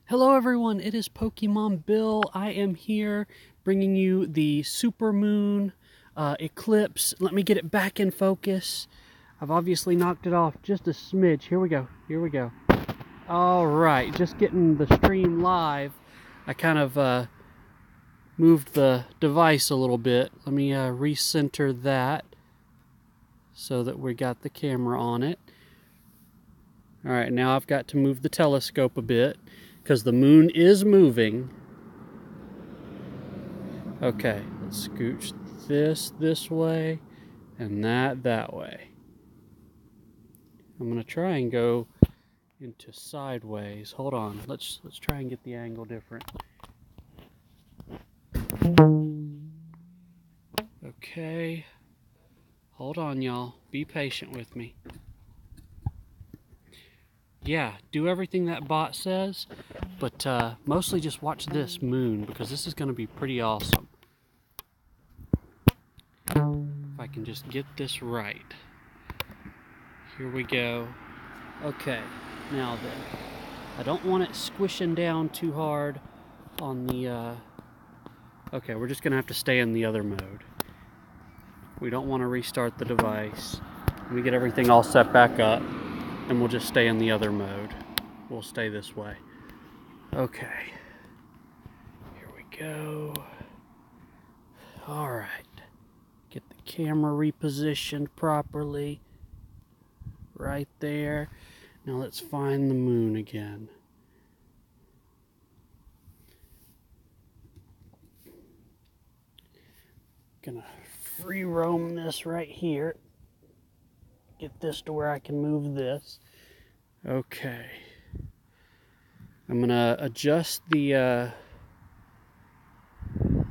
Hello everyone, it is Pokemon Bill. I am here bringing you the super moon eclipse. Let me get it back in focus. I've obviously knocked it off just a smidge. Here we go. Alright, just getting the stream live. I kind of moved the device a little bit. Let me recenter that so that we got the camera on it. Alright, now I've got to move the telescope a bit, because the moon is moving. Okay, let's scooch this way and that way. I'm gonna try and go into sideways. Hold on, let's try and get the angle different. Okay, hold on y'all, be patient with me. Yeah, do everything that bot says, but mostly just watch this moon, because this is going to be pretty awesome. If I can just get this right. Here we go. Okay, now then. I don't want it squishing down too hard on the... Okay, we're just going to have to stay in the other mode. We don't want to restart the device. Let me get everything all set back up, and we'll just stay in the other mode. We'll stay this way. Okay. Here we go. Alright. Get the camera repositioned properly. Right there. Now let's find the moon again. Gonna free roam this right here. Get this to where I can move this. Okay. I'm gonna adjust the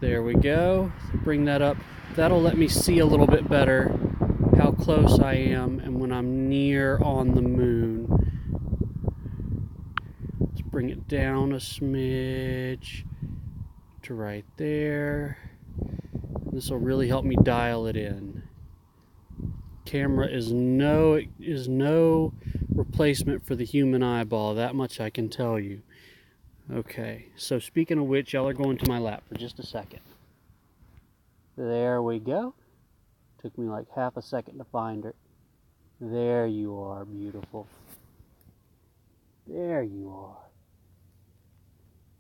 there we go. Bring that up. That'll let me see a little bit better how close I am and when I'm near on the moon. Let's bring it down a smidge to right there. This will really help me dial it in. Camera is no replacement for the human eyeball, that much I can tell you. Okay, so speaking of which, y'all are going to my lap for just a second. There we go. Took me like half a second to find her. There you are, beautiful. There you are.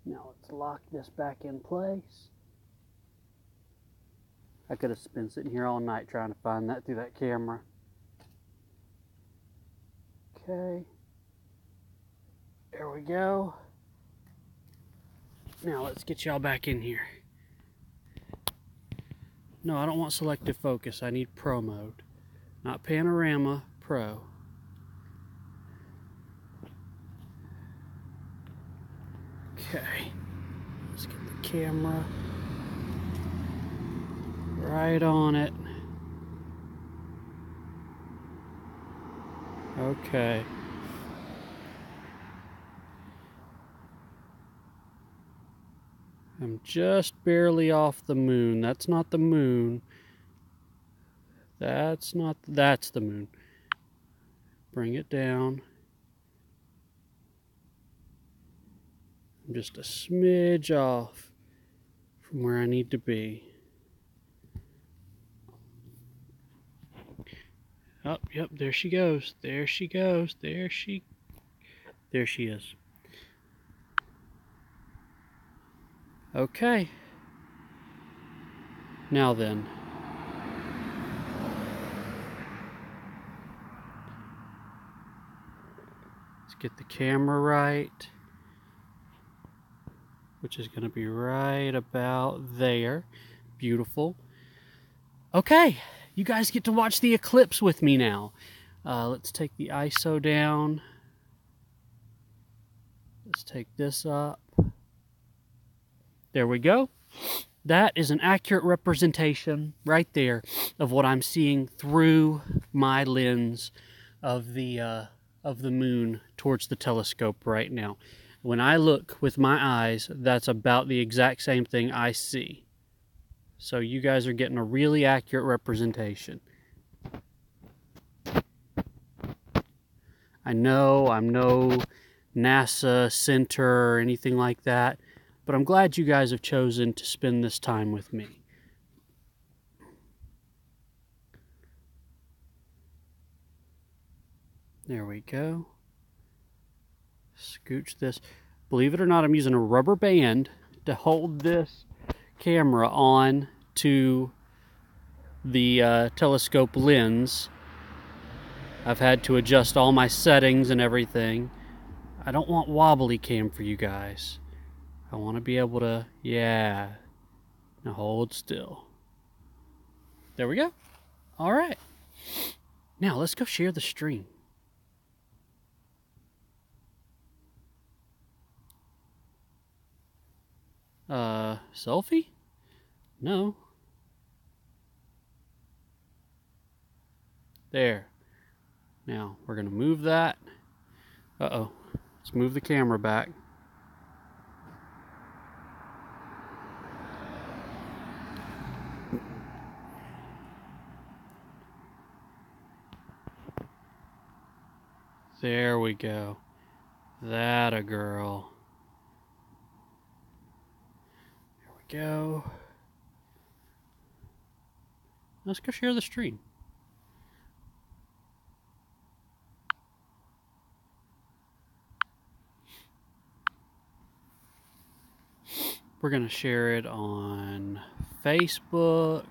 Now let's lock this back in place. I could have been sitting here all night trying to find that through that camera. Okay. There we go. Now let's get y'all back in here. No, I don't want selective focus. I need Pro mode. Not panorama, Pro. Okay. Let's get the camera right on it. Okay. I'm just barely off the moon. That's not the moon. That's the moon. Bring it down. I'm just a smidge off from where I need to be. Oh, yep, there she goes. There she goes. There she is. Okay. Now then. Let's get the camera right, which is going to be right about there. Beautiful. Okay. You guys get to watch the eclipse with me now. Let's take the ISO down. Let's take this up. There we go. That is an accurate representation right there of what I'm seeing through my lens of the moon towards the telescope right now. When I look with my eyes, that's about the exact same thing I see. So you guys are getting a really accurate representation. I know I'm no NASA center or anything like that, but I'm glad you guys have chosen to spend this time with me. There we go. Scooch this. Believe it or not, I'm using a rubber band to hold this camera on to the telescope lens. I've had to adjust all my settings and everything. I don't want wobbly cam for you guys. I want to be able to, yeah. Now hold still. There we go. All right. Now let's go share the stream. Selfie? No. There. Now we're going to move that. Uh-oh. Let's move the camera back. There we go. That a girl. There we go. Let's go share the stream. We're going to share it on Facebook.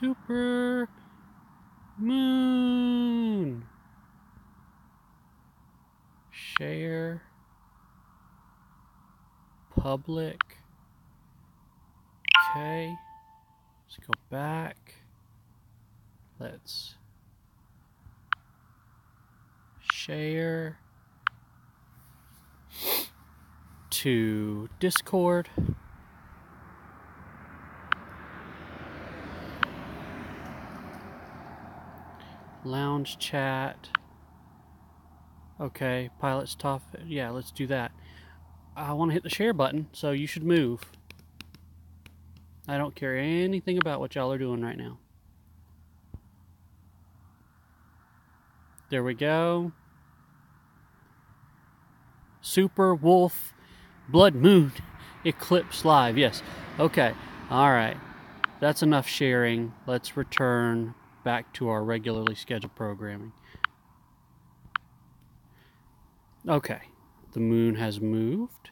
Super Moon. Share. Public. Okay. Let's go back. Let's share to Discord. Lounge chat. Okay, pilot's top. Yeah, let's do that. I want to hit the share button, so you should move. I don't care anything about what y'all are doing right now. There we go. Super Wolf Blood Moon Eclipse Live. Yes. Okay. All right. That's enough sharing. Let's return back to our regularly scheduled programming. Okay. The moon has moved.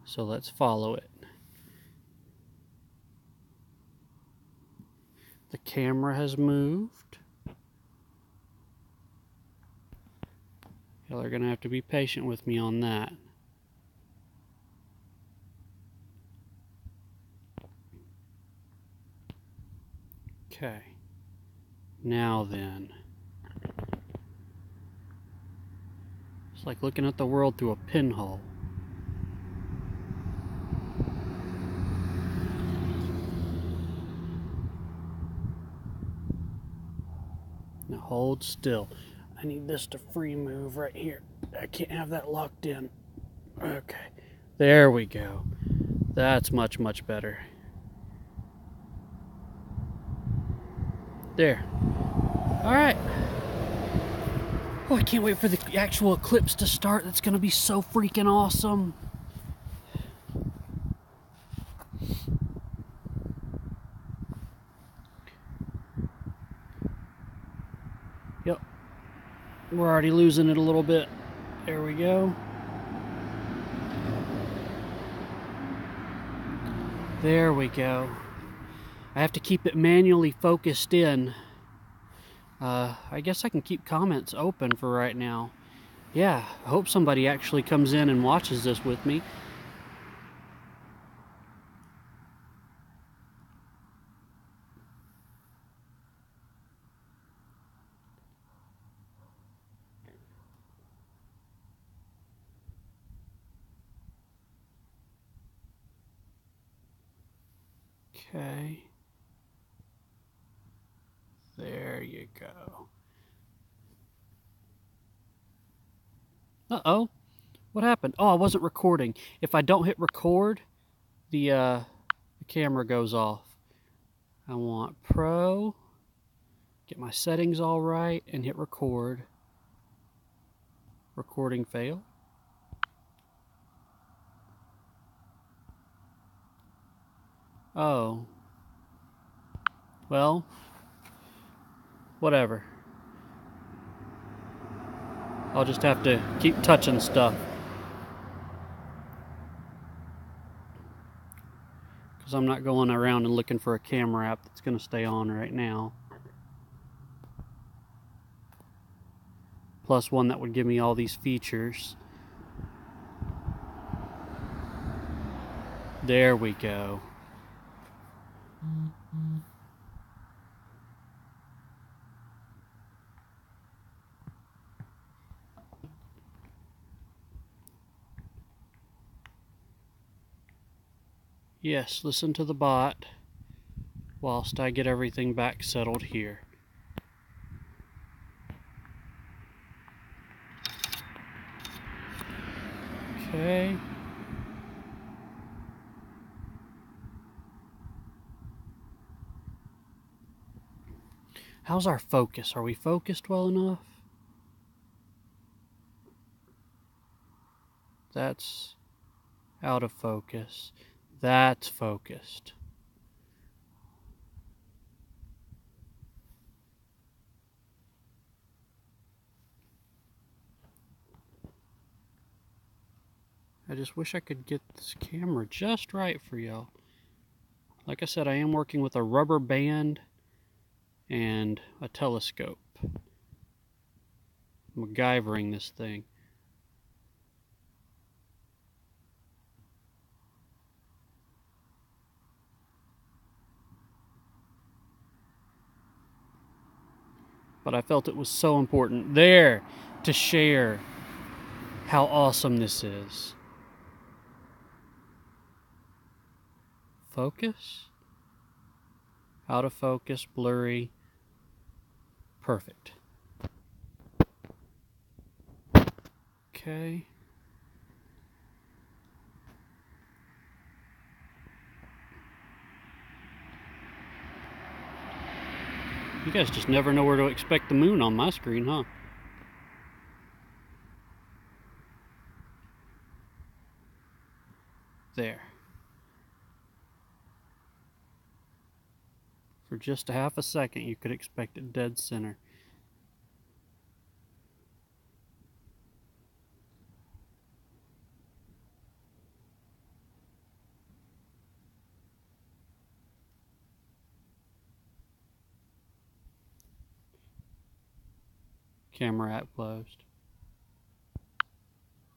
So let's follow it. The camera has moved. Y'all are going to have to be patient with me on that. Okay. Now then. It's like looking at the world through a pinhole. Now hold still. I need this to free move right here. I can't have that locked in. Okay. There we go. That's much, much better. There. Alright. Oh, I can't wait for the actual eclipse to start. That's going to be so freaking awesome. Yep. We're already losing it a little bit. There we go. There we go. I have to keep it manually focused in. I guess I can keep comments open for right now. Yeah, I hope somebody actually comes in and watches this with me. Okay. There you go. Uh-oh. What happened? Oh, I wasn't recording. If I don't hit record, the camera goes off. I want Pro, get my settings all right, and hit record. Recording failed. Oh. Well, whatever. I'll just have to keep touching stuff. Because I'm not going around and looking for a camera app that's going to stay on right now. Plus one that would give me all these features. There we go. Yes, listen to the bot whilst I get everything back settled here. Okay. How's our focus? Are we focused well enough? That's out of focus. That's focused. I just wish I could get this camera just right for y'all. Like I said, I am working with a rubber band and a telescope. MacGyvering this thing. But I felt it was so important there to share how awesome this is. Focus. Out of focus, blurry. Perfect. Okay. You guys just never know where to expect the moon on my screen, huh? There. For just a half a second, you could expect it dead center. Camera app closed.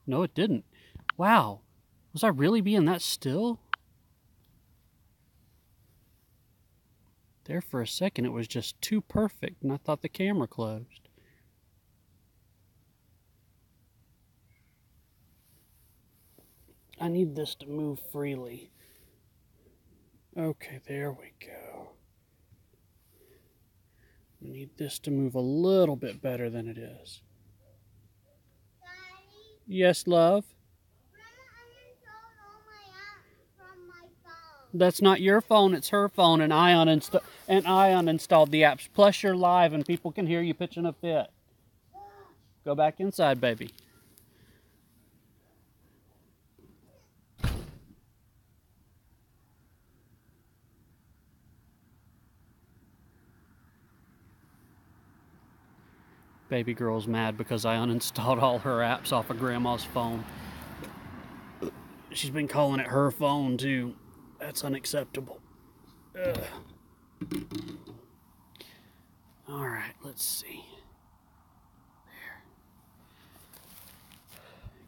No, it didn't. Wow. Was I really being that still? There for a second, it was just too perfect, and I thought the camera closed. I need this to move freely. Okay, there we go. We need this to move a little bit better than it is. Daddy? Yes, love? Grandma uninstalled all my apps from my phone. That's not your phone, it's her phone, and I uninstalled the apps. Plus you're live and people can hear you pitching a fit. Go back inside, baby. Baby girl's mad because I uninstalled all her apps off of Grandma's phone. She's been calling it her phone too. That's unacceptable. Ugh. All right, let's see. There.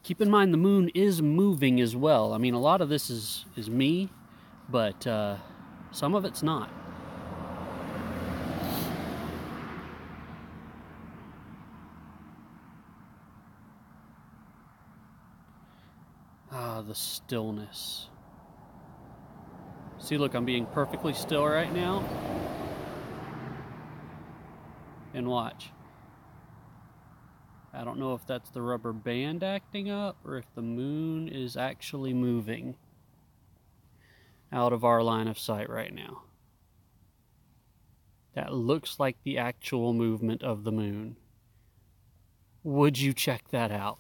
Keep in mind the moon is moving as well. I mean, a lot of this is me, but some of it's not. Ah, the stillness. See, look, I'm being perfectly still right now. And watch. I don't know if that's the rubber band acting up or if the moon is actually moving out of our line of sight right now. That looks like the actual movement of the moon. Would you check that out?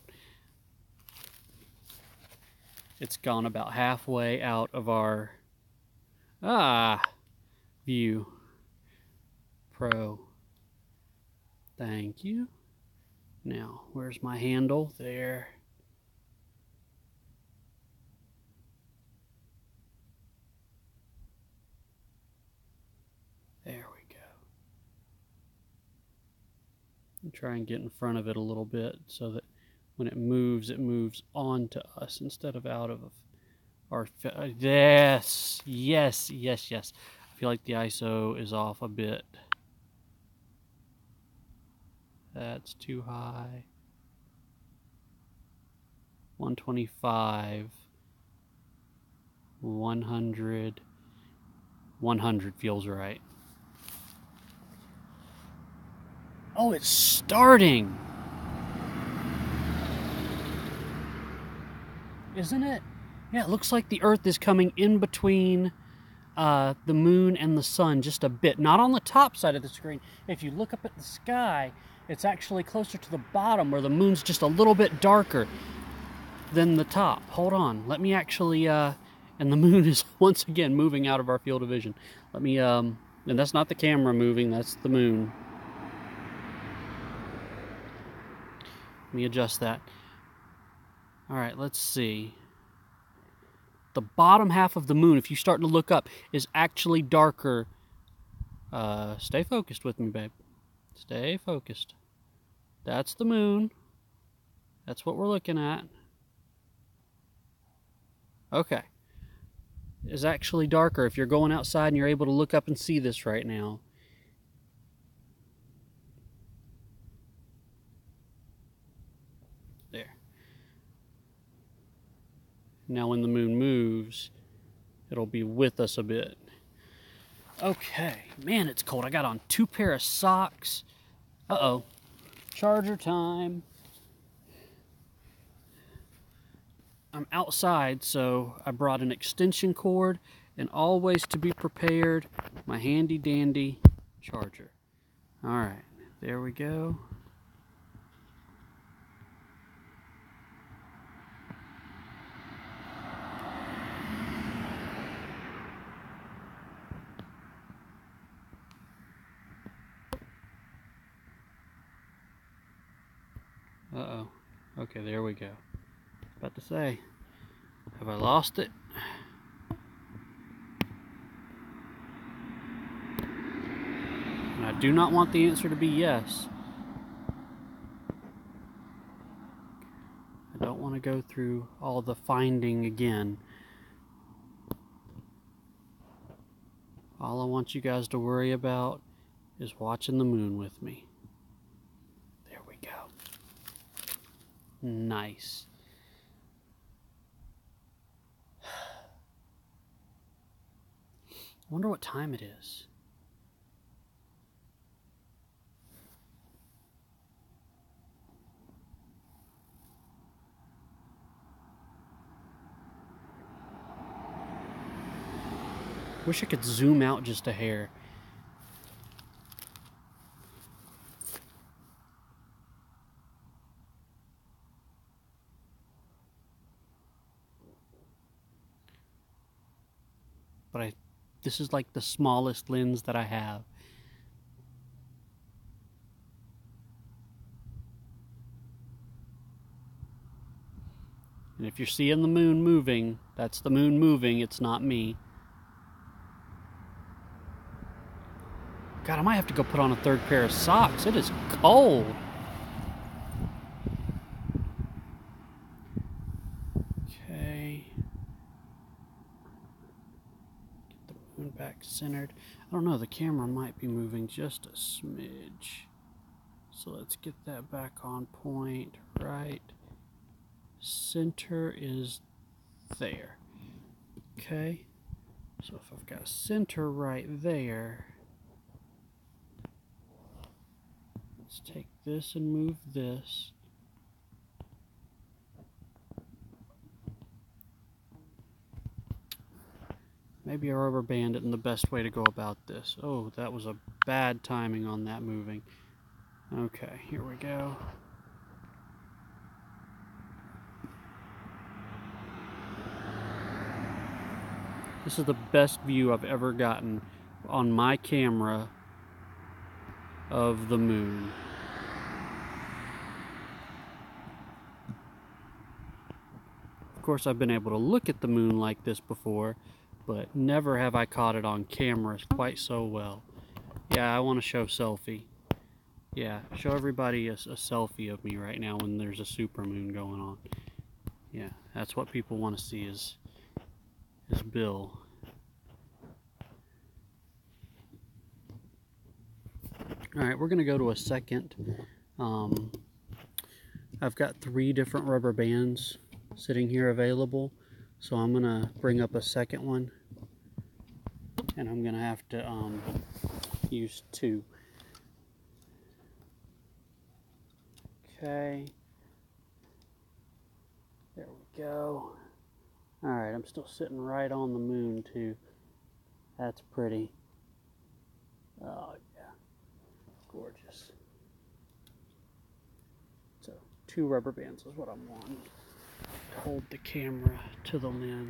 It's gone about halfway out of our view. Pro. Thank you. Now, where's my handle? There. There we go. And try and get in front of it a little bit so that when it moves onto us instead of out of our... Yes, yes, yes, yes. I feel like the ISO is off a bit. That's too high. 125. 100. 100 feels right. Oh, it's starting! Isn't it? Yeah, it looks like the Earth is coming in between the moon and the sun just a bit. Not on the top side of the screen. If you look up at the sky, it's actually closer to the bottom where the moon's just a little bit darker than the top. Hold on. Let me actually... and the moon is once again moving out of our field of vision. Let me... and that's not the camera moving, that's the moon. Let me adjust that. Alright, let's see. The bottom half of the moon, if you start to look up, is actually darker. Stay focused with me, babe. Stay focused. That's the moon. That's what we're looking at. Okay. Is actually darker if you're going outside and you're able to look up and see this right now. There. Now when the moon moves, it'll be with us a bit. Okay. Man, it's cold. I got on 2 pair of socks. Uh-oh. Charger time. I'm outside, so I brought an extension cord and always to be prepared, my handy dandy charger. All right, there we go. Uh-oh. Okay, there we go. About to say, have I lost it? And I do not want the answer to be yes. I don't want to go through all the finding again. All I want you guys to worry about is watching the moon with me. There we go. Nice. I wonder what time it is. Wish I could zoom out just a hair. But this is like the smallest lens that I have. And if you're seeing the moon moving, that's the moon moving, it's not me. God, I might have to go put on a 3rd pair of socks. It is cold. Okay. Get the moon back centered. I don't know, the camera might be moving just a smidge. So let's get that back on point, right? Center is there. Okay. So if I've got center right there, let's take this and move this. Maybe a rubber band isn't the best way to go about this. Oh, that was a bad timing on that moving. Okay, here we go. This is the best view I've ever gotten on my camera of the moon. Of course, I've been able to look at the moon like this before, but never have I caught it on camera quite so well. Yeah, I want to show selfie. Yeah, show everybody a selfie of me right now when there's a supermoon going on. Yeah, that's what people want to see is Bill. Alright, we're going to go to a second. I've got 3 different rubber bands sitting here available, so I'm going to bring up a second one, and I'm going to have to use 2. Okay, there we go. Alright, I'm still sitting right on the moon too. That's pretty. Oh yeah, gorgeous. So 2 rubber bands is what I'm wanting to hold the camera to the lens.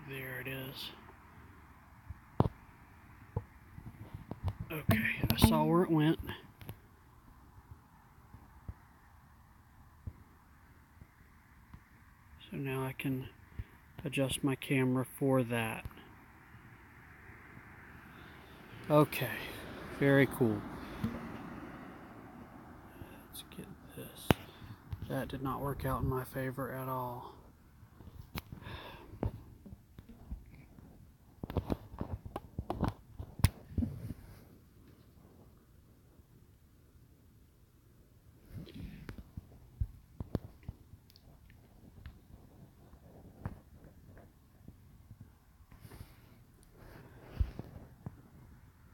There it is. Okay, I saw where it went. So now I can adjust my camera for that. Okay, very cool. Let's get this. That did not work out in my favor at all.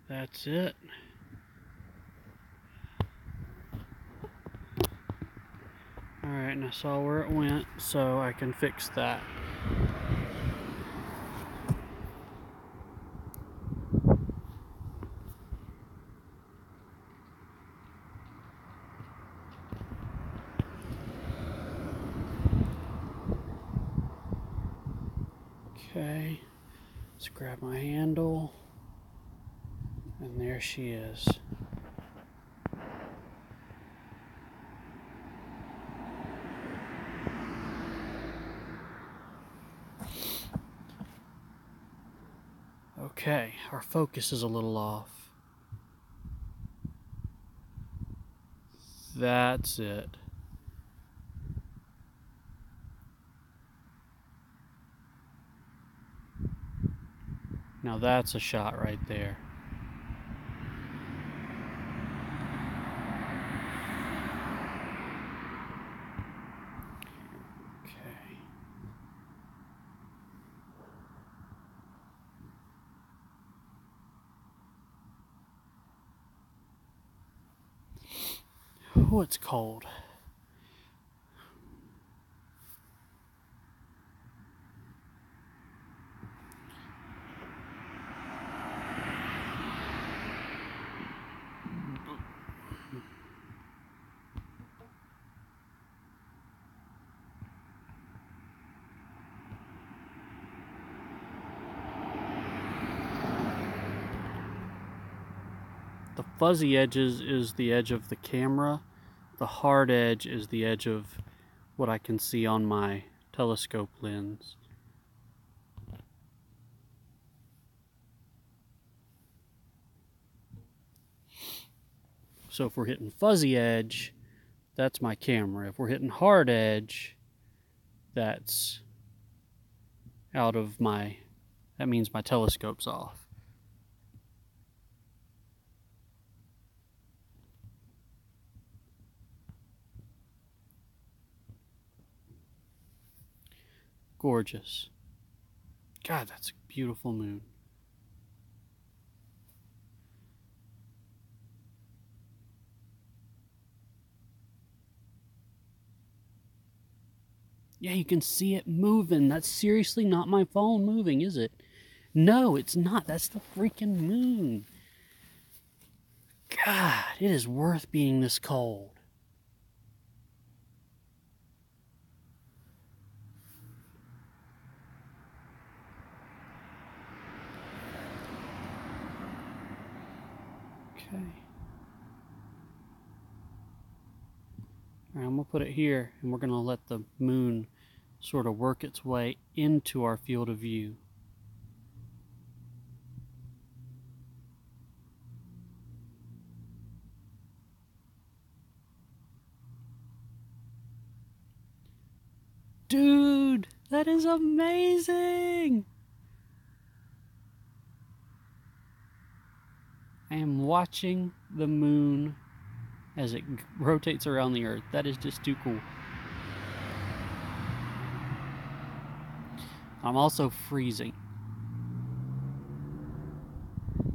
That's it. Alright, and I saw where it went, so I can fix that. Okay, let's grab my handle, and there she is. Okay, our focus is a little off. That's it. Now that's a shot right there. Okay. Oh, it's cold. The fuzzy edges is the edge of the camera. The hard edge is the edge of what I can see on my telescope lens. So if we're hitting fuzzy edge, that's my camera. If we're hitting hard edge, that's out of my, that means my telescope's off. Gorgeous. God, that's a beautiful moon. Yeah, you can see it moving. That's seriously not my phone moving, is it? No, it's not. That's the freaking moon. God, it is worth being this cold. Okay. All right, I'm going to put it here, and we're going to let the moon sort of work its way into our field of view. Dude, that is amazing! I am watching the moon as it rotates around the Earth. That is just too cool. I'm also freezing.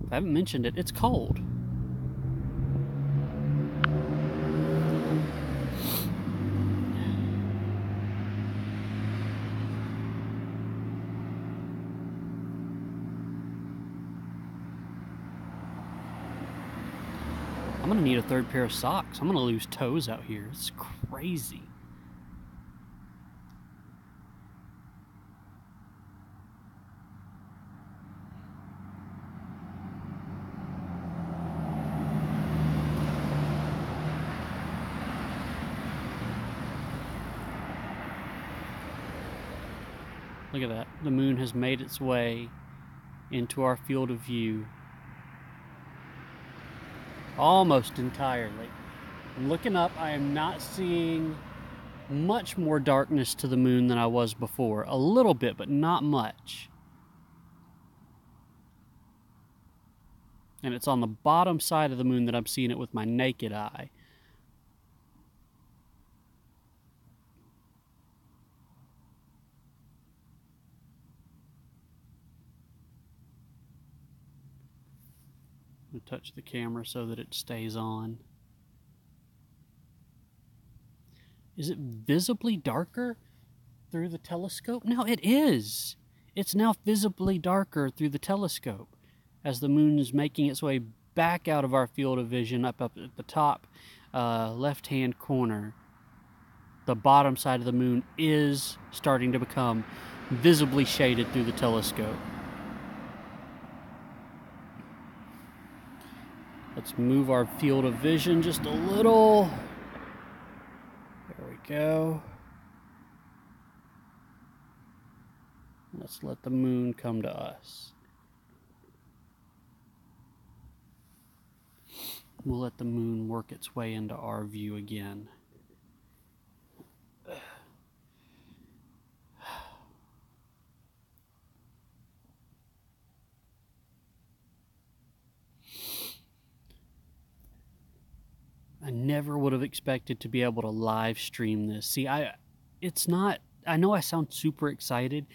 If I haven't mentioned it, it's cold. I'm gonna need a third pair of socks. I'm gonna lose toes out here. It's crazy. Look at that. The moon has made its way into our field of view almost entirely. I'm looking up. I am not seeing much more darkness to the moon than I was before. A little bit, but not much. And it's on the bottom side of the moon that I'm seeing it with my naked eye. I'm going to touch the camera so that it stays on. Is it visibly darker through the telescope? No, it is. It's now visibly darker through the telescope as the moon is making its way back out of our field of vision up at the top left-hand corner. The bottom side of the moon is starting to become visibly shaded through the telescope. Let's move our field of vision just a little. There we go. Let's let the moon come to us. We'll let the moon work its way into our view again. I never would have expected to be able to live stream this. See, I know I sound super excited.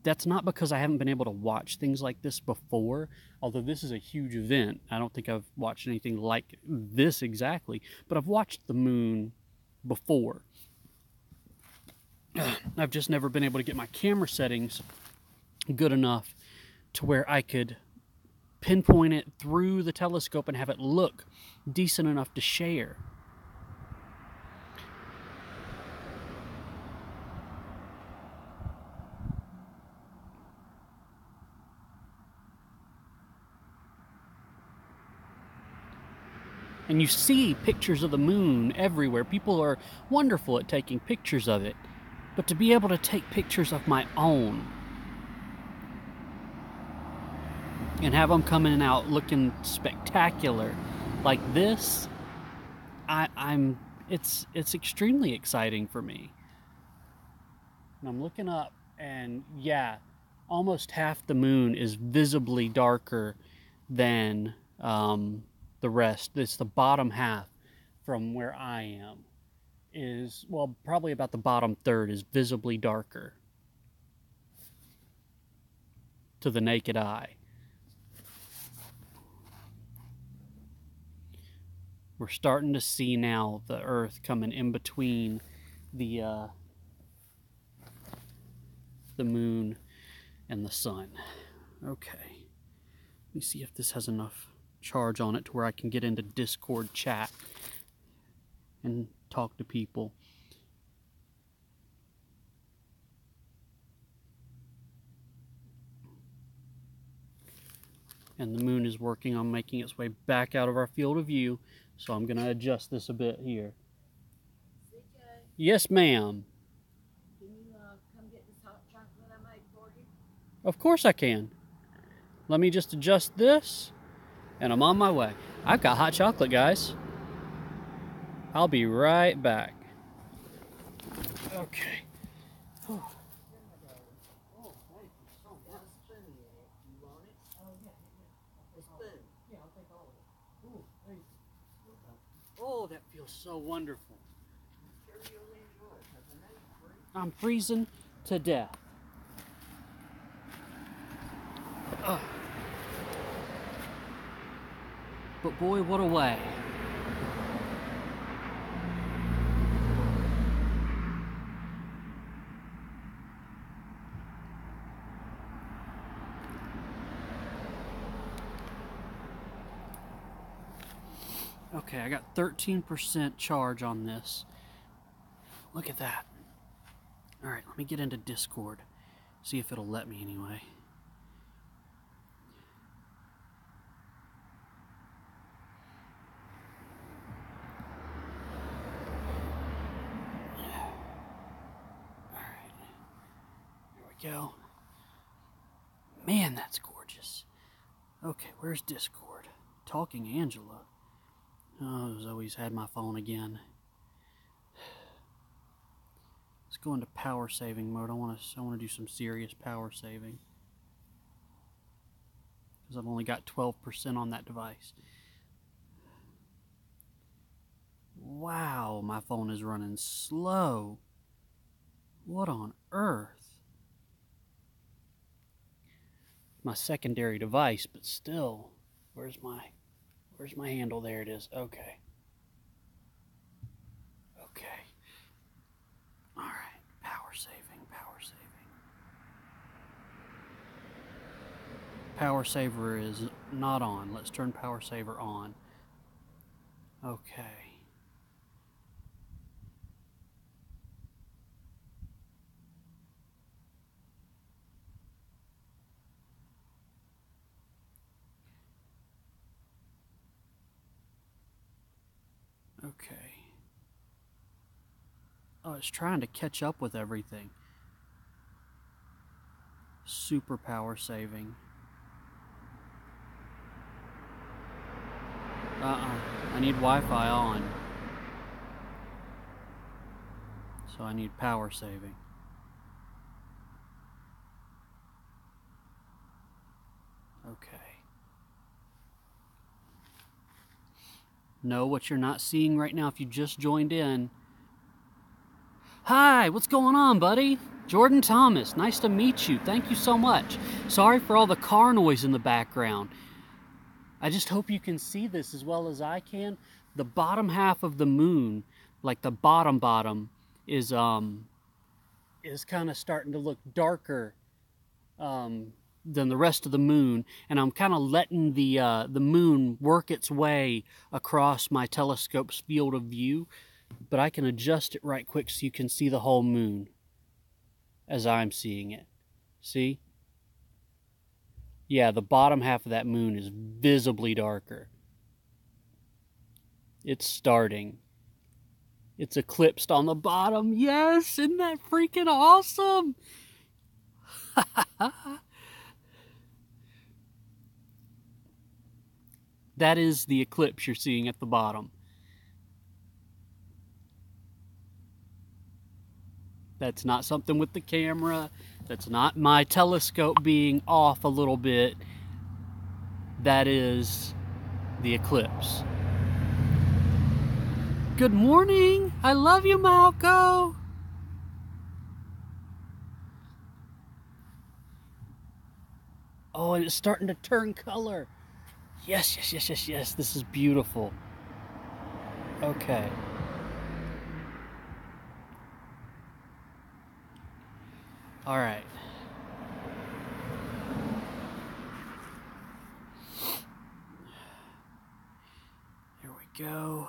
That's not because I haven't been able to watch things like this before, although this is a huge event. I don't think I've watched anything like this exactly, but I've watched the moon before. I've just never been able to get my camera settings good enough to where I could pinpoint it through the telescope and have it look decent enough to share. And you see pictures of the moon everywhere. People are wonderful at taking pictures of it. But to be able to take pictures of my own and have them coming out looking spectacular like this, it's extremely exciting for me. And I'm looking up, and yeah, almost half the moon is visibly darker than the rest. It's the bottom half from where I am is, well, probably about the bottom third is visibly darker to the naked eye. We're starting to see now the Earth coming in between the the moon and the sun. Okay. Let me see if this has enough charge on it to where I can get into Discord chat and talk to people. And the moon is working on making its way back out of our field of view, so I'm going to adjust this a bit here. CJ, Yes, ma'am. can you come get this hot chocolate I made for you? Of course I can. Let me just adjust this, and I'm on my way. I've got hot chocolate, guys. I'll be right back. Okay. Whew. Oh, thank you so much. Got a spoon in it. You want it? Oh, yeah. A spoon. Yeah, I'll take all of it. Ooh, thank you. Oh, that feels so wonderful. Sure you'll enjoy it, 'cause I know you're free. I'm freezing to death. Ugh. But boy, what a way. Okay, I got 13% charge on this. Look at that. Alright, let me get into Discord. See if it'll let me anyway. Alright. Here we go. Man, that's gorgeous. Okay, where's Discord? Talking Angela. Oh, Zoe's had my phone again. Let's go into power saving mode. I want to do some serious power saving. Because I've only got 12% on that device. Wow, my phone is running slow. What on earth? My secondary device, but still. Where's my handle? There it is. Okay. Okay. Alright. Power saving, power saving. Power saver is not on. Let's turn power saver on. Okay. Okay. Oh, it's trying to catch up with everything. Super power saving. I need Wi-Fi on. So I need power saving. Okay. No, what you're not seeing right now if you just joined in. Hi, what's going on, buddy? Jordan Thomas, nice to meet you. Thank you so much. Sorry for all the car noise in the background. I just hope you can see this as well as I can. The bottom half of the moon, like the bottom, is kind of starting to look darker than the rest of the moon, and I'm kind of letting the moon work its way across my telescope's field of view, but I can adjust it right quick so you can see the whole moon as I'm seeing it. See? Yeah, the bottom half of that moon is visibly darker. It's starting. It's eclipsed on the bottom. Yes, isn't that freaking awesome? That is the eclipse you're seeing at the bottom. That's not something with the camera. That's not my telescope being off a little bit. That is the eclipse. Good morning. I love you, Malco. Oh, and it's starting to turn color. Yes, yes, yes, yes, yes. This is beautiful. Okay. All right. go.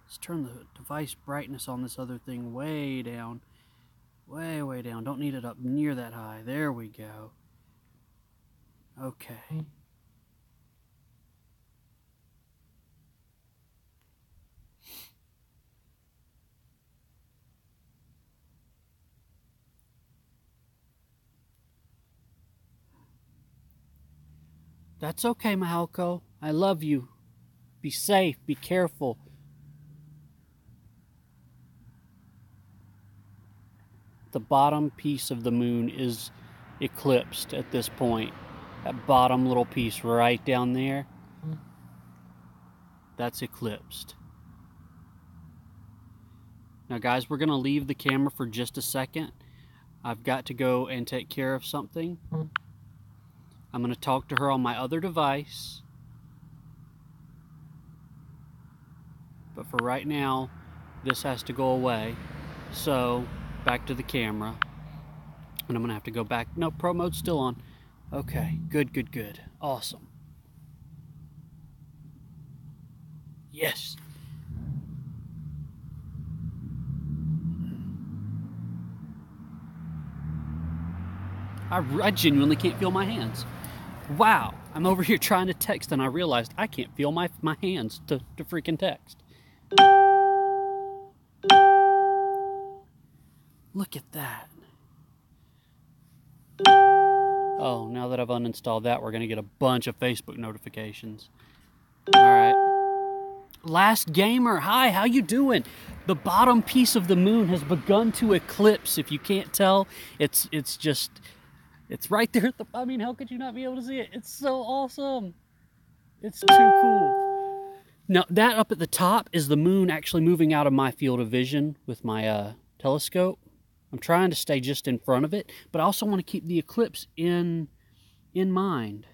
Let's turn the device brightness on this other thing way down. Way, way down. Don't need it up near that high. There we go. Okay. That's okay, Mahalko. I love you. Be safe. Be careful. The bottom piece of the moon is eclipsed at this point. That bottom little piece right down there, that's eclipsed. Now guys, we're gonna leave the camera for just a second. I've got to go and take care of something. I'm gonna talk to her on my other device. But for right now, this has to go away. So, back to the camera. And I'm gonna have to go back. No, pro mode's still on. Okay, good, good, good. Awesome. Yes. I genuinely can't feel my hands. Wow, I'm over here trying to text and I realized I can't feel my hands to freaking text. Look at that. Oh, now that I've uninstalled that, we're going to get a bunch of Facebook notifications. All right. Last Gamer, hi, how you doing? The bottom piece of the moon has begun to eclipse. If you can't tell, it's right there at the, I mean, how could you not be able to see it? It's so awesome. It's too cool. Now, that up at the top is the moon actually moving out of my field of vision with my telescope. I'm trying to stay just in front of it, but I also want to keep the eclipse in mind.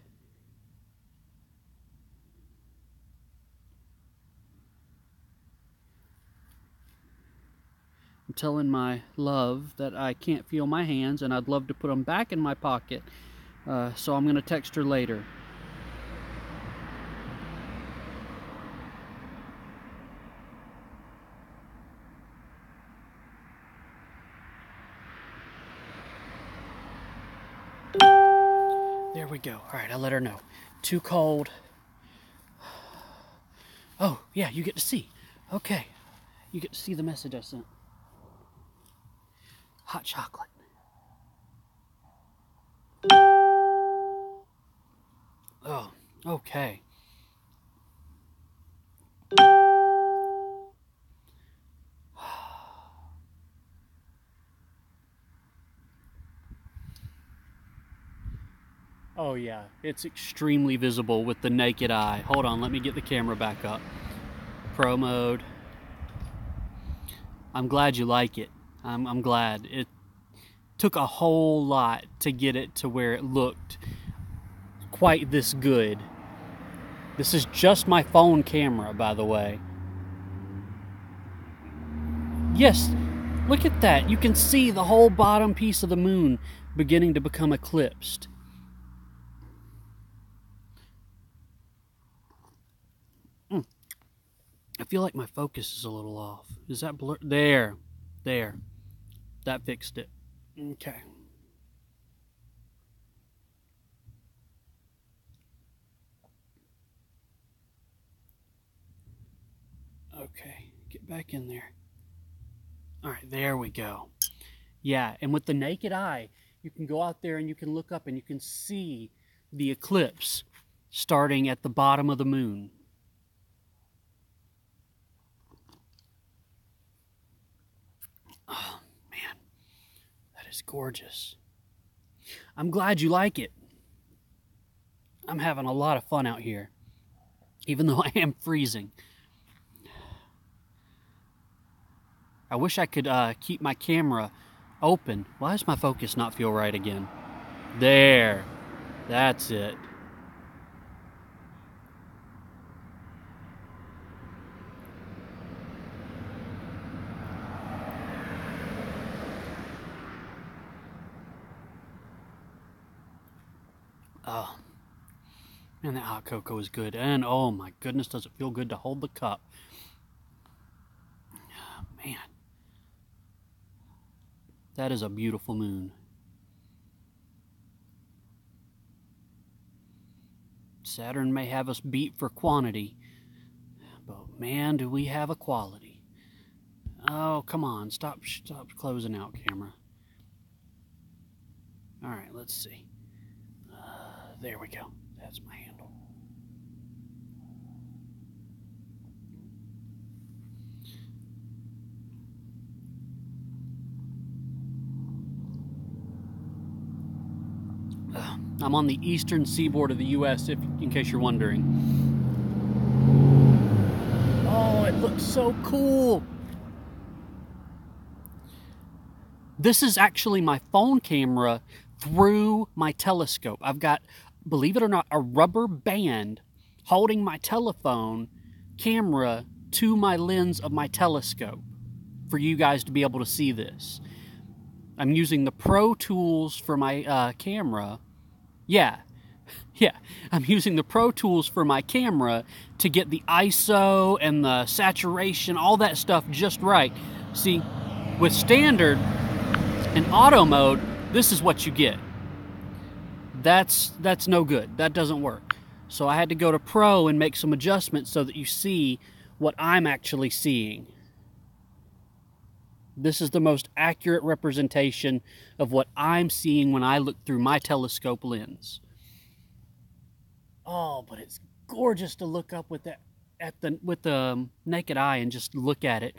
I'm telling my love that I can't feel my hands and I'd love to put them back in my pocket, so I'm going to text her later. There we go. All right, I'll let her know. Too cold. Oh, yeah, you get to see. Okay. You get to see the message I sent. Hot chocolate. Oh, okay. Oh yeah, it's extremely visible with the naked eye. Hold on, let me get the camera back up. Pro mode. I'm glad you like it. I'm glad. It took a whole lot to get it to where it looked quite this good. This is just my phone camera, by the way. Yes, look at that. You can see the whole bottom piece of the moon beginning to become eclipsed. I feel like my focus is a little off. Is that blur? There. That fixed it. Okay. Okay, get back in there. All right, there we go. Yeah, and with the naked eye, you can go out there and you can look up and you can see the eclipse starting at the bottom of the moon. Oh, man, that is gorgeous. I'm glad you like it. I'm having a lot of fun out here, even though I am freezing. I wish I could keep my camera open. Why does my focus not feel right again? There. That's it. Oh, man, that hot cocoa is good. And oh my goodness, does it feel good to hold the cup. Man, that is a beautiful moon. Saturn may have us beat for quantity, but man, do we have a quality. Oh, come on, stop closing out, camera. All right, let's see. There we go. That's my handle. I'm on the eastern seaboard of the U.S., in case you're wondering. Oh, it looks so cool. This is actually my phone camera through my telescope. I've got, believe it or not, a rubber band holding my telephone camera to my lens of my telescope for you guys to be able to see this. I'm using the Pro Tools for my camera. Yeah, I'm using the Pro Tools for my camera to get the ISO and the saturation, all that stuff just right. See, with standard and auto mode, this is what you get. That's no good. That doesn't work. So I had to go to Pro and make some adjustments so that you see what I'm actually seeing. This is the most accurate representation of what I'm seeing when I look through my telescope lens. Oh, but it's gorgeous to look up with with the naked eye and just look at it.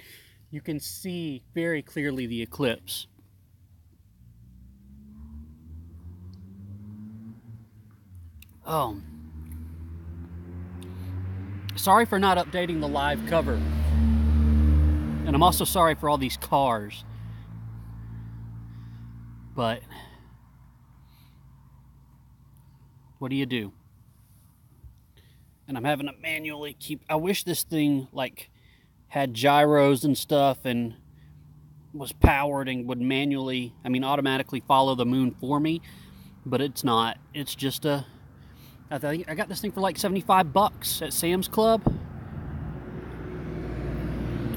You can see very clearly the eclipse. Oh. Sorry for not updating the live cover. And I'm also sorry for all these cars. But what do you do? And I'm having to manually keep... I wish this thing like had gyros and stuff and was powered and would manually, automatically follow the moon for me. But it's not. It's just a... I think I got this thing for like $75 at Sam's Club.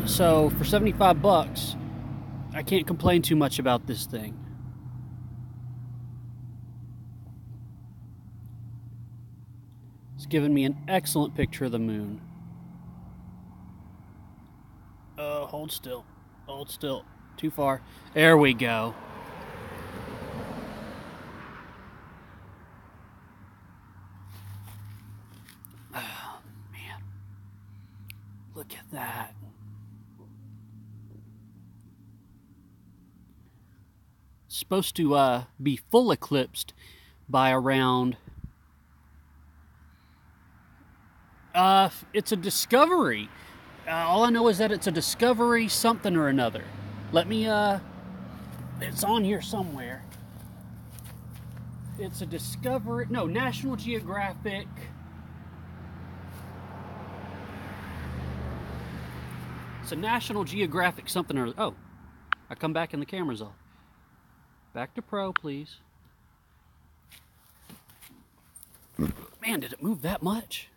So for $75, I can't complain too much about this thing. It's given me an excellent picture of the moon. Oh, hold still. Hold still. Too far. There we go. Oh, man. Look at that. It's supposed to be full eclipsed by around... it's a discovery. All I know is that it's a discovery something or another. Let me, it's on here somewhere. It's a discovery, no, National Geographic. It's a National Geographic something or, oh, I come back and the camera's off. Back to Pro, please. Man, did it move that much?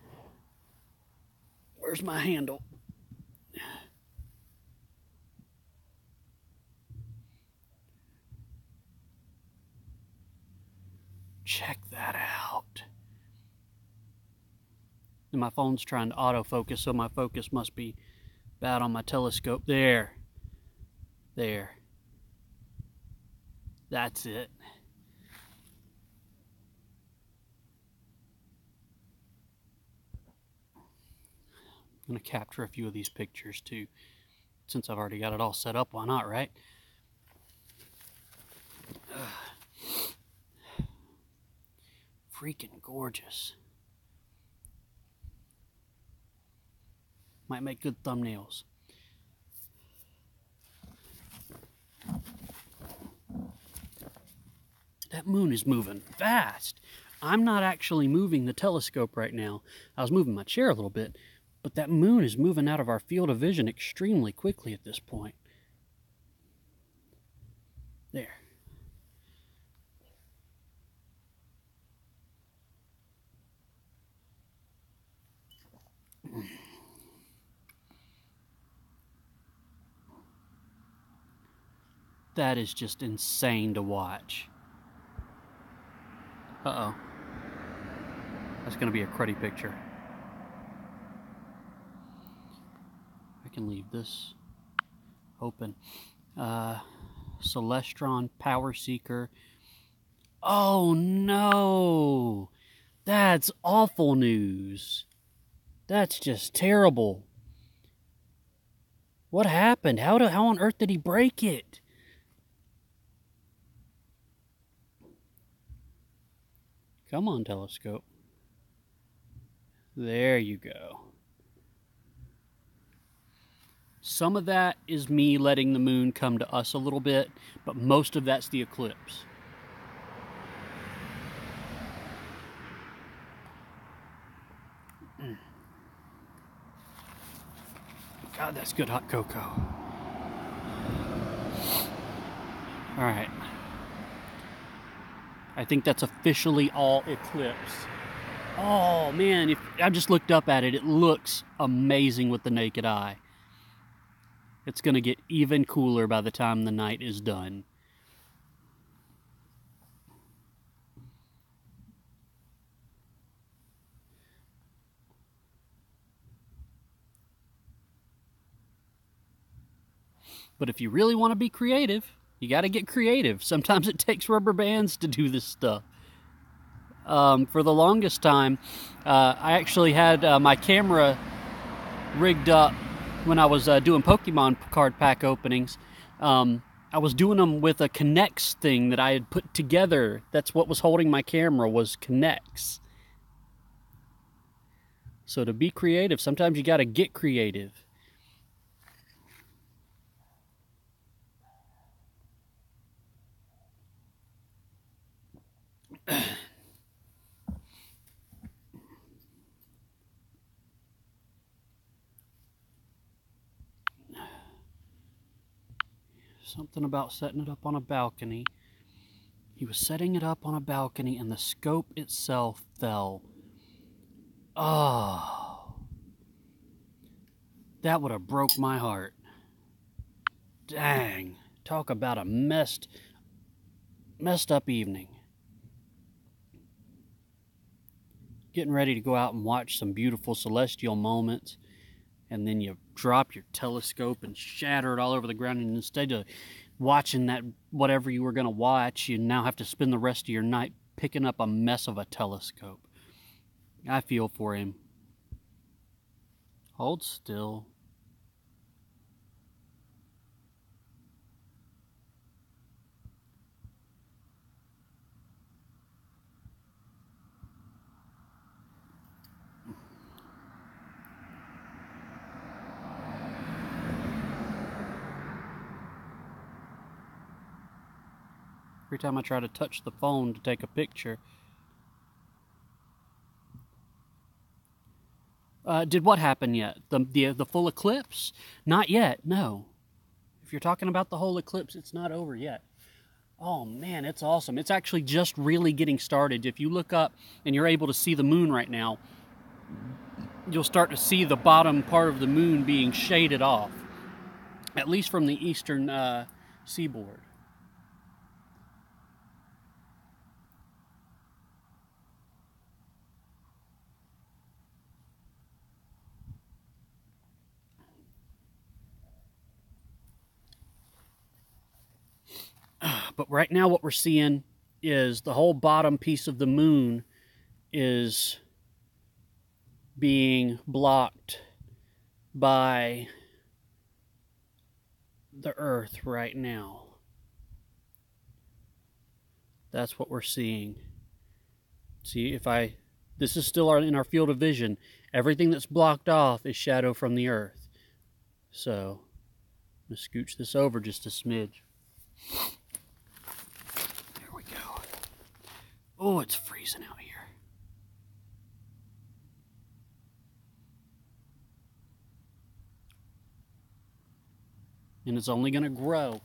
Where's my handle? Check that out. And my phone's trying to autofocus, so my focus must be bad on my telescope. There. There. That's it. I'm going to capture a few of these pictures too. Since I've already got it all set up, why not, right? Freaking gorgeous. Might make good thumbnails. That moon is moving fast. I'm not actually moving the telescope right now. I was moving my chair a little bit, but that moon is moving out of our field of vision extremely quickly at this point. There. That is just insane to watch. Uh-oh. That's going to be a cruddy picture. I can leave this open. Celestron Power Seeker. Oh no! That's awful news. That's just terrible. What happened? How on earth did he break it? Come on, telescope. There you go. Some of that is me letting the moon come to us a little bit, but most of that's the eclipse. God, that's good hot cocoa. All right. I think that's officially all eclipse. Oh man, if I just looked up at it, it looks amazing with the naked eye. It's going to get even cooler by the time the night is done. But if you really want to be creative, you got to get creative. Sometimes it takes rubber bands to do this stuff. For the longest time, I actually had my camera rigged up when I was doing Pokemon card pack openings. I was doing them with a Connects thing that I had put together. That's what was holding my camera, was Connects. So to be creative, sometimes you got to get creative. Something about setting it up on a balcony. He was setting it up on a balcony and the scope itself fell. Oh, that would have broke my heart. Dang, talk about a messed up evening. Getting ready to go out and watch some beautiful celestial moments, and then you drop your telescope and shatter it all over the ground, and instead of watching that whatever you were going to watch, you now have to spend the rest of your night picking up a mess of a telescope. I feel for him. Hold still. Every time I try to touch the phone to take a picture. Did what happen yet? The full eclipse? Not yet, no. If you're talking about the whole eclipse, it's not over yet. Oh man, it's awesome. It's actually just really getting started. If you look up and you're able to see the moon right now, you'll start to see the bottom part of the moon being shaded off, at least from the eastern seaboard. But right now what we're seeing is the whole bottom piece of the moon is being blocked by the Earth right now. That's what we're seeing. See, this is still in our field of vision. Everything that's blocked off is shadow from the Earth. So, I'm going to scooch this over just a smidge. There we go. Oh, it's freezing out here. And it's only going to grow.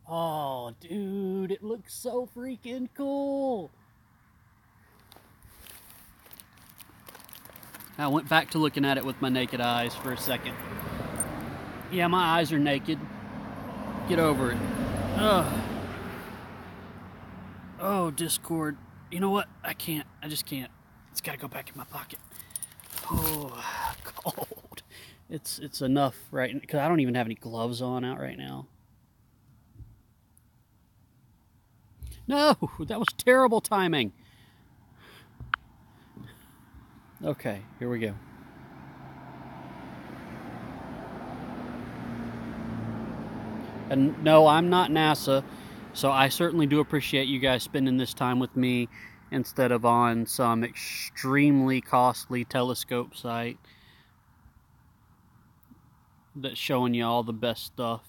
Oh, dude, it looks so freaking cool. I went back to looking at it with my naked eyes for a second. Yeah, my eyes are naked. Get over it. Ugh. Oh, Discord. You know what? I can't. I just can't. It's got to go back in my pocket. Oh, cold. It's enough, right? Because I don't even have any gloves on out right now. No, that was terrible timing. Okay, here we go. And no, I'm not NASA, so I certainly do appreciate you guys spending this time with me instead of on some extremely costly telescope site that's showing you all the best stuff.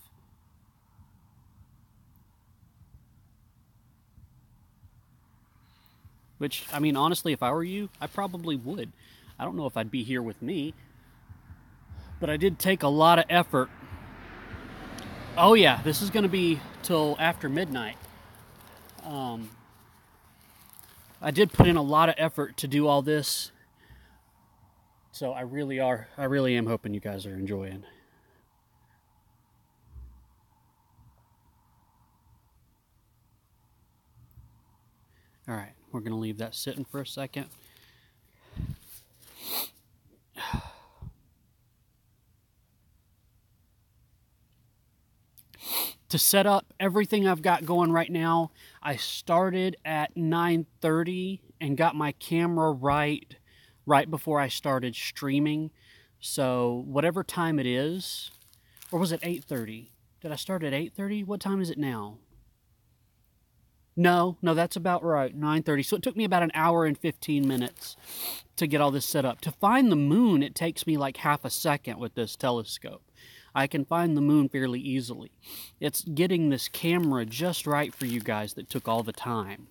Which, I mean, honestly, if I were you, I probably would. I don't know if I'd be here with me, but I did take a lot of effort. Oh yeah, this is going to be till after midnight. I did put in a lot of effort to do all this, so I really am hoping you guys are enjoying. All right, we're going to leave that sitting for a second. To set up everything I've got going right now, I started at 9:30 and got my camera right before I started streaming. So whatever time it is, or was it 8:30? Did I start at 8:30? What time is it now? No, that's about right, 9:30. So it took me about an hour and 15 minutes to get all this set up. To find the moon, it takes me like half a second with this telescope. I can find the moon fairly easily. It's getting this camera just right for you guys that took all the time.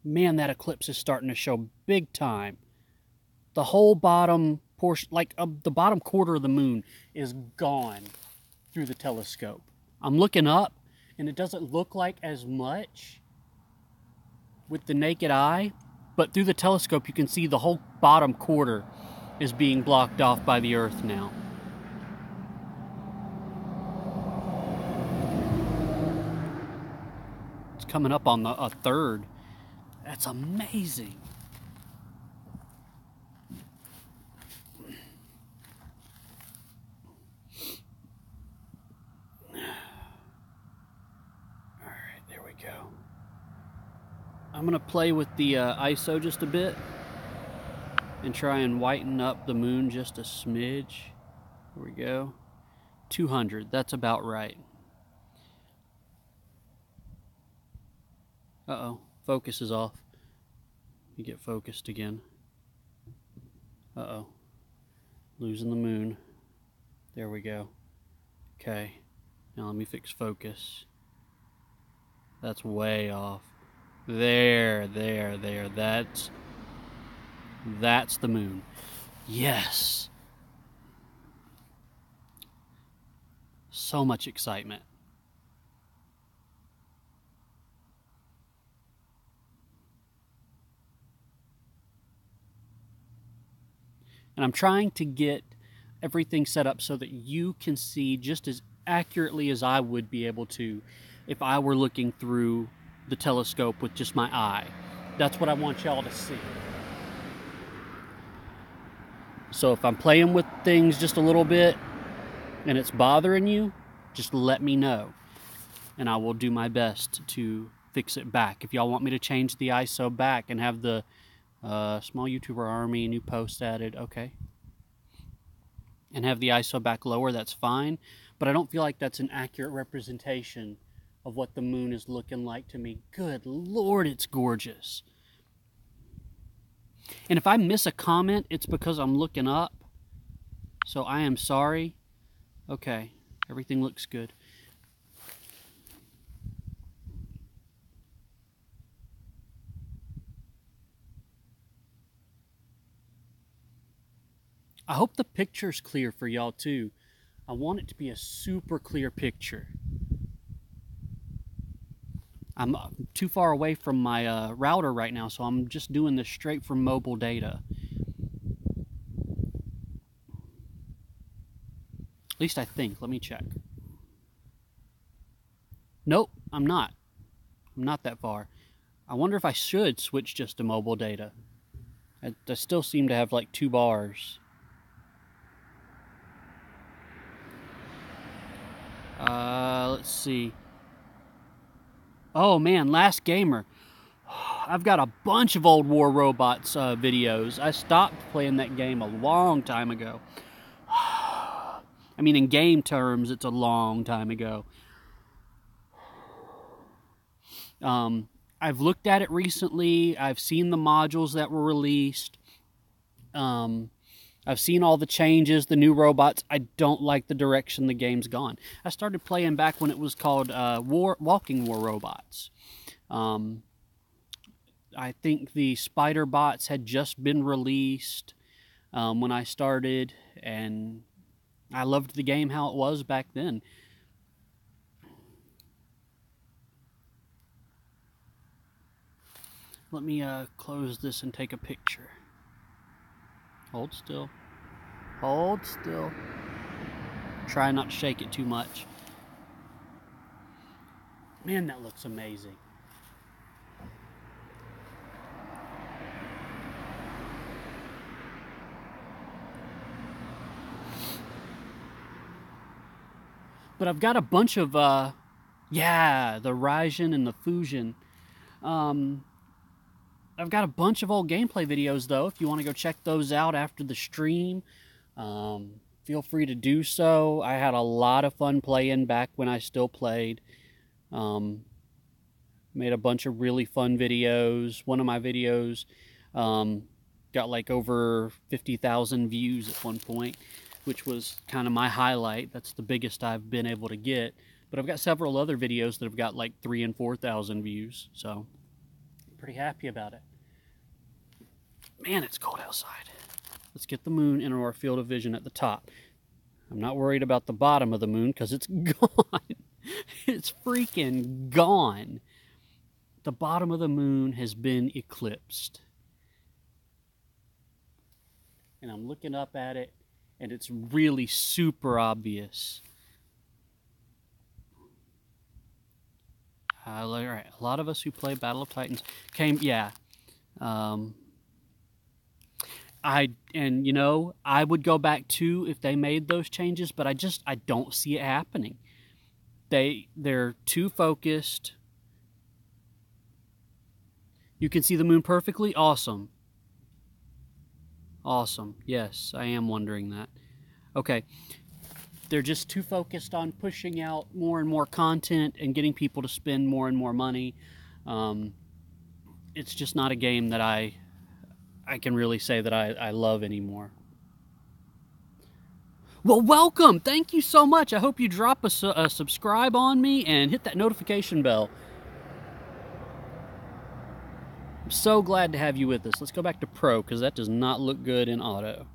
Man, that eclipse is starting to show big time. The whole bottom portion, like the bottom quarter of the moon, is gone through the telescope. I'm looking up, and it doesn't look like as much with the naked eye, but through the telescope you can see the whole bottom quarter is being blocked off by the Earth now. It's coming up on a third. That's amazing. All right, there we go. I'm going to play with the ISO just a bit and try and whiten up the moon just a smidge. Here we go. 200, that's about right. Uh-oh, focus is off. You get focused again. Uh-oh, losing the moon. There we go. Okay, now let me fix focus. That's way off. There. That's the moon. Yes. So much excitement. And I'm trying to get everything set up so that you can see just as accurately as I would be able to if I were looking through the telescope with just my eye. That's what I want y'all to see. So if I'm playing with things just a little bit and it's bothering you, just let me know, and I will do my best to fix it back. If y'all want me to change the ISO back and have the small YouTuber army new post added, okay, and have the ISO back lower, that's fine, but I don't feel like that's an accurate representation of what the moon is looking like to me. Good Lord, it's gorgeous. And if I miss a comment, it's because I'm looking up, so I am sorry. Okay, everything looks good. I hope the picture's clear for y'all too. I want it to be a super clear picture. I'm too far away from my router right now, so I'm just doing this straight from mobile data. At least I think. Let me check. Nope, I'm not. I'm not that far. I wonder if I should switch just to mobile data. I still seem to have like 2 bars. Let's see. Oh man, Last Gamer. I've got a bunch of old War Robots videos. I stopped playing that game a long time ago. I mean, in game terms, it's a long time ago. I've looked at it recently. I've seen the modules that were released. I've seen all the changes, the new robots. I don't like the direction the game's gone. I started playing back when it was called Walking War Robots. I think the Spider Bots had just been released when I started, and I loved the game how it was back then. Let me close this and take a picture. Hold still. Hold still. Try not to shake it too much. Man, that looks amazing. But I've got a bunch of, yeah, the Raijin and the Fujin. I've got a bunch of old gameplay videos, though. If you want to go check those out after the stream, feel free to do so. I had a lot of fun playing back when I still played. Made a bunch of really fun videos. One of my videos got like over 50,000 views at one point, which was kind of my highlight. That's the biggest I've been able to get. But I've got several other videos that have got like 3,000 and 4,000 views, so I'm pretty happy about it. Man, it's cold outside. Let's get the moon into our field of vision at the top. I'm not worried about the bottom of the moon because it's gone. It's freaking gone. The bottom of the moon has been eclipsed. And I'm looking up at it, and it's really super obvious. All right, a lot of us who play Battle of Titans came, yeah. And you know, I would go back too if they made those changes, but I don't see it happening. They're too focused. You can see the moon perfectly? Awesome. Awesome. Yes, I am wondering that. Okay. They're just too focused on pushing out more and more content and getting people to spend more and more money. It's just not a game that I can really say that I love anymore. Well, welcome! Thank you so much. I hope you drop a subscribe on me and hit that notification bell. I'm so glad to have you with us. Let's go back to Pro, because that does not look good in Auto.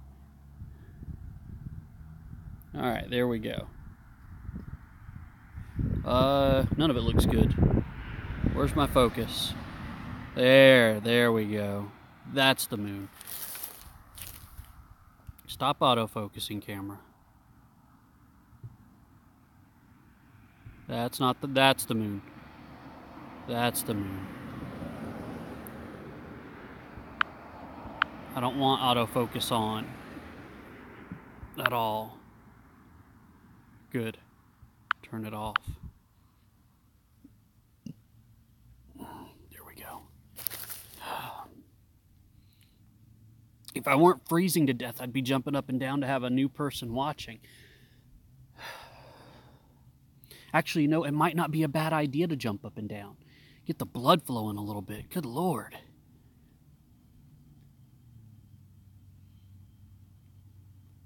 Alright, there we go. None of it looks good. Where's my focus? There we go. That's the moon. Stop autofocusing, camera. That's not the, that's the moon. That's the moon. I don't want autofocus on at all. Good. Turn it off. There we go. If I weren't freezing to death, I'd be jumping up and down to have a new person watching. Actually, you know, it might not be a bad idea to jump up and down. Get the blood flowing a little bit. Good Lord.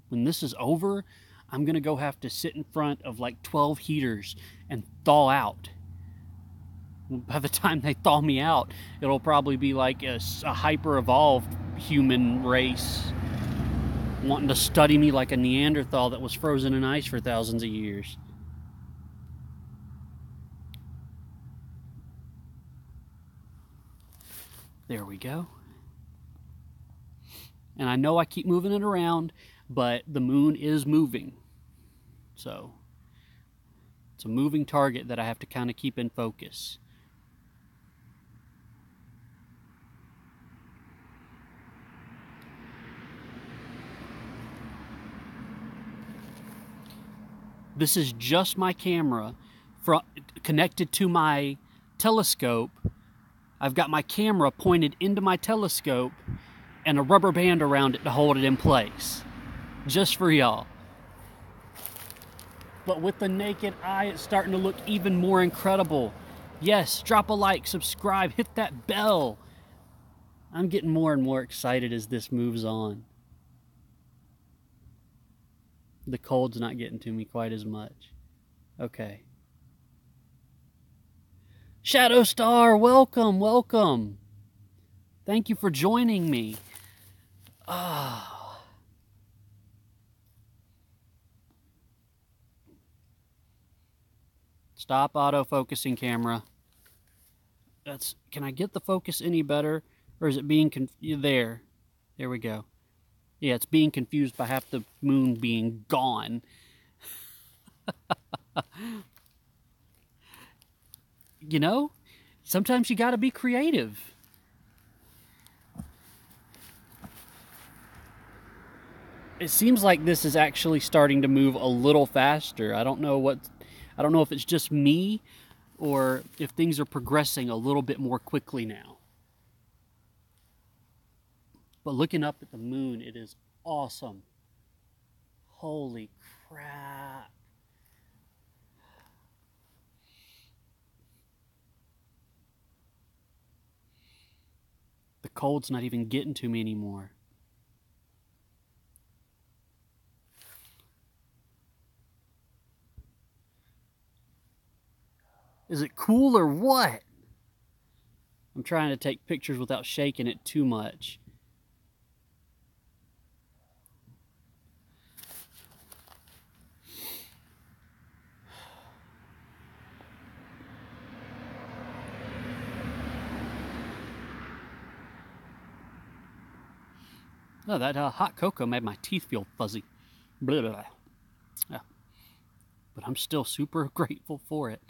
When this is over, I'm going to go have to sit in front of like 12 heaters and thaw out. By the time they thaw me out, it'll probably be like a hyper-evolved human race wanting to study me like a Neanderthal that was frozen in ice for thousands of years. There we go. And I know I keep moving it around, but the moon is moving. So it's a moving target that I have to kind of keep in focus. This is just my camera connected to my telescope. I've got my camera pointed into my telescope and a rubber band around it to hold it in place. Just for y'all. But with the naked eye, it's starting to look even more incredible. Yes, drop a like, subscribe, hit that bell. I'm getting more and more excited as this moves on. The cold's not getting to me quite as much. Okay. Shadow Star, welcome, welcome. Thank you for joining me. Stop autofocusing, camera. Can I get the focus any better? Or is it being there? There we go. Yeah, it's being confused by half the moon being gone. You know, sometimes you gotta be creative. It seems like this is actually starting to move a little faster. I don't know if it's just me or if things are progressing a little bit more quickly now. But looking up at the moon, it is awesome. Holy crap. The cold's not even getting to me anymore. Is it cool or what? I'm trying to take pictures without shaking it too much. Oh, that hot cocoa made my teeth feel fuzzy. Blah, blah, blah. Yeah. But I'm still super grateful for it.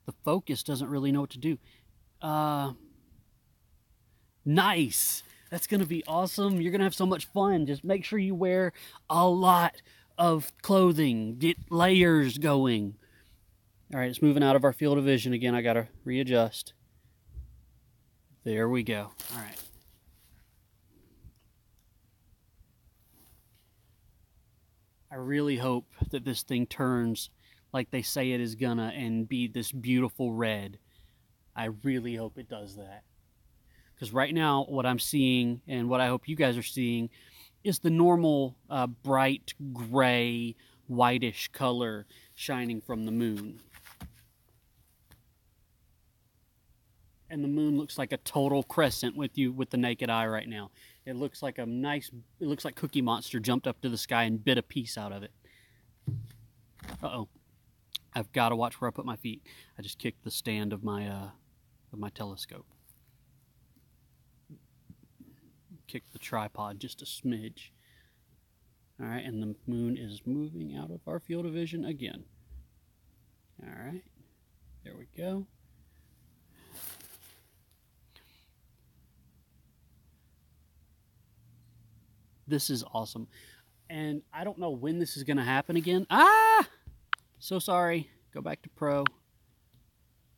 The focus doesn't really know what to do. Nice. That's going to be awesome. You're going to have so much fun. Just make sure you wear a lot of clothing. Get layers going. All right, it's moving out of our field of vision again. I got to readjust. There we go. All right. I really hope that this thing turns like they say it is gonna and be this beautiful red. I really hope it does that. Because right now, what I'm seeing, and what I hope you guys are seeing, is the normal bright gray, whitish color shining from the moon. And the moon looks like a total crescent with the naked eye right now. It looks like it looks like Cookie Monster jumped up to the sky and bit a piece out of it. Uh-oh. I've got to watch where I put my feet. I just kicked the stand of my telescope. Kicked the tripod just a smidge. All right, and the moon is moving out of our field of vision again. All right, there we go. This is awesome. And I don't know when this is going to happen again. Ah! So sorry. Go back to Pro.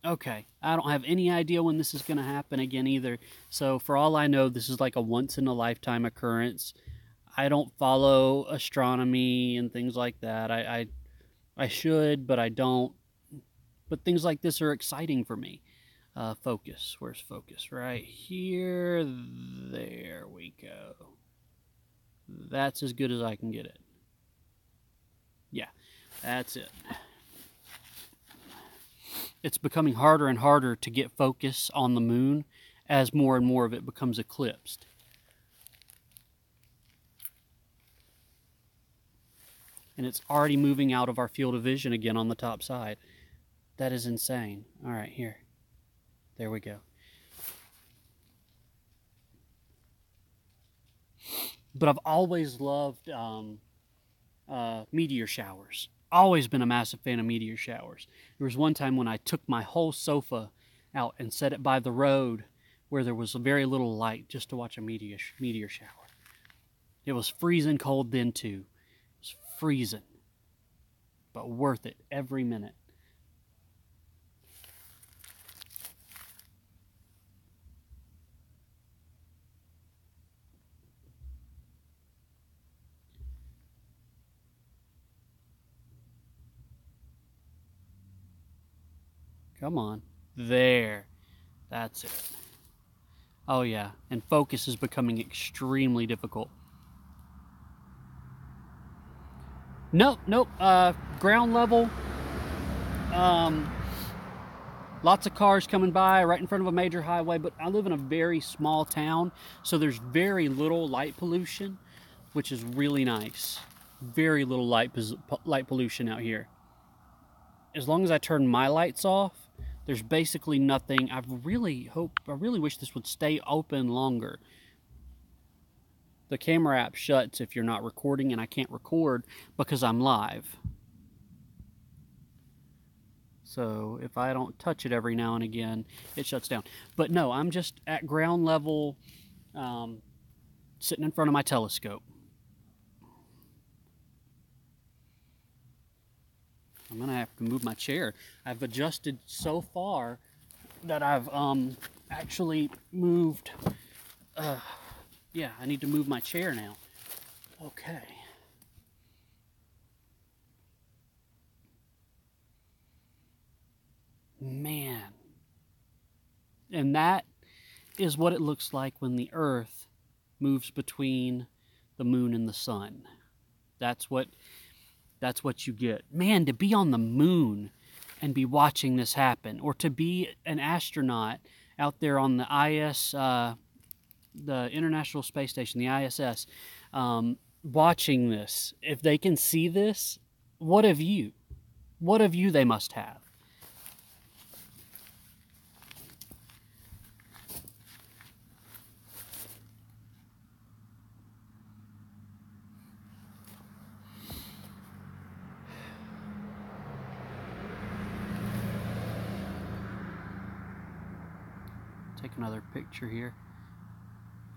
Okay. I don't have any idea when this is going to happen again either. So for all I know, this is like a once-in-a-lifetime occurrence. I don't follow astronomy and things like that. I should, but I don't. But things like this are exciting for me. Focus. Where's focus? Right here. There we go. That's as good as I can get it. Yeah, that's it. It's becoming harder and harder to get focus on the moon as more and more of it becomes eclipsed. and it's already moving out of our field of vision again on the top side. That is insane. All right, here. There we go. But I've always loved meteor showers. Always been a massive fan of meteor showers. There was one time when I took my whole sofa out and set it by the road where there was very little light just to watch a meteor shower. It was freezing cold then too. It was freezing, but worth it every minute. Come on. There. That's it. Oh yeah, and focus is becoming extremely difficult. Nope. Ground level. Lots of cars coming by right in front of a major highway, but I live in a very small town, so there's very little light pollution, which is really nice. Very little light pollution out here. As long as I turn my lights off, there's basically nothing. I really wish this would stay open longer. The camera app shuts if you're not recording, and I can't record because I'm live. So if I don't touch it every now and again, it shuts down. But no, I'm just at ground level, sitting in front of my telescope. I'm gonna have to move my chair. I've adjusted so far that I've actually moved. Yeah, I need to move my chair now. Okay. Man. And that is what it looks like when the Earth moves between the moon and the sun. That's what you get. Man, to be on the moon and be watching this happen, or to be an astronaut out there on the the International Space Station, the ISS, watching this. If they can see this, what of you? What of you they must have? Take another picture here.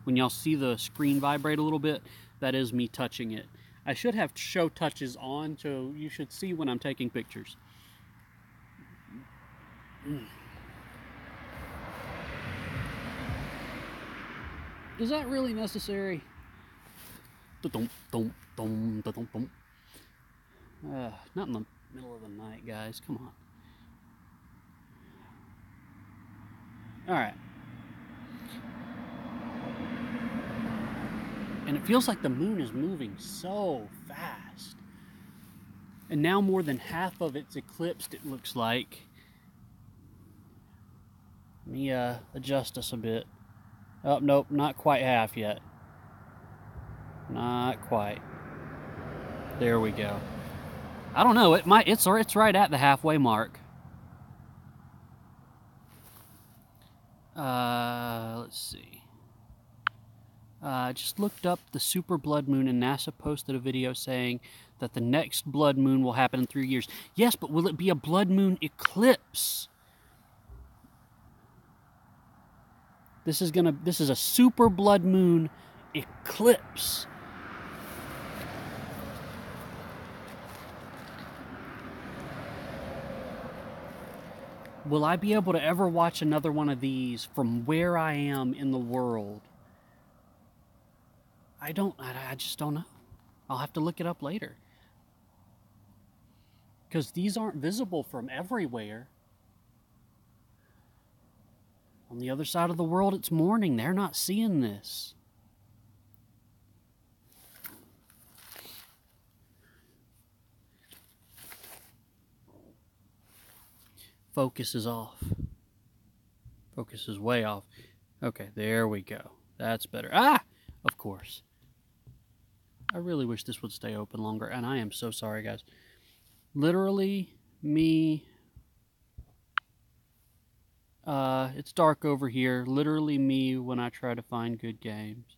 When y'all see the screen vibrate a little bit, that is me touching it. I should have show touches on, so you should see when I'm taking pictures. Is that really necessary? Not in the middle of the night, guys. Come on. Alright. And it feels like the moon is moving so fast. And now more than half of it's eclipsed, it looks like. Let me adjust us a bit. Oh, nope, not quite half yet. Not quite. There we go. I don't know, it's right at the halfway mark. Let's see. I just looked up the super blood moon, and NASA posted a video saying that the next blood moon will happen in 3 years. Yes, but will it be a blood moon eclipse? This is a super blood moon eclipse. Will I be able to ever watch another one of these from where I am in the world? I just don't know. I'll have to look it up later. Because these aren't visible from everywhere. On the other side of the world, it's morning. They're not seeing this. Focus is off. Focus is way off. Okay, there we go. That's better. Ah! Of course. I really wish this would stay open longer, and I am so sorry, guys. Literally, me... it's dark over here. Literally me when I try to find good games.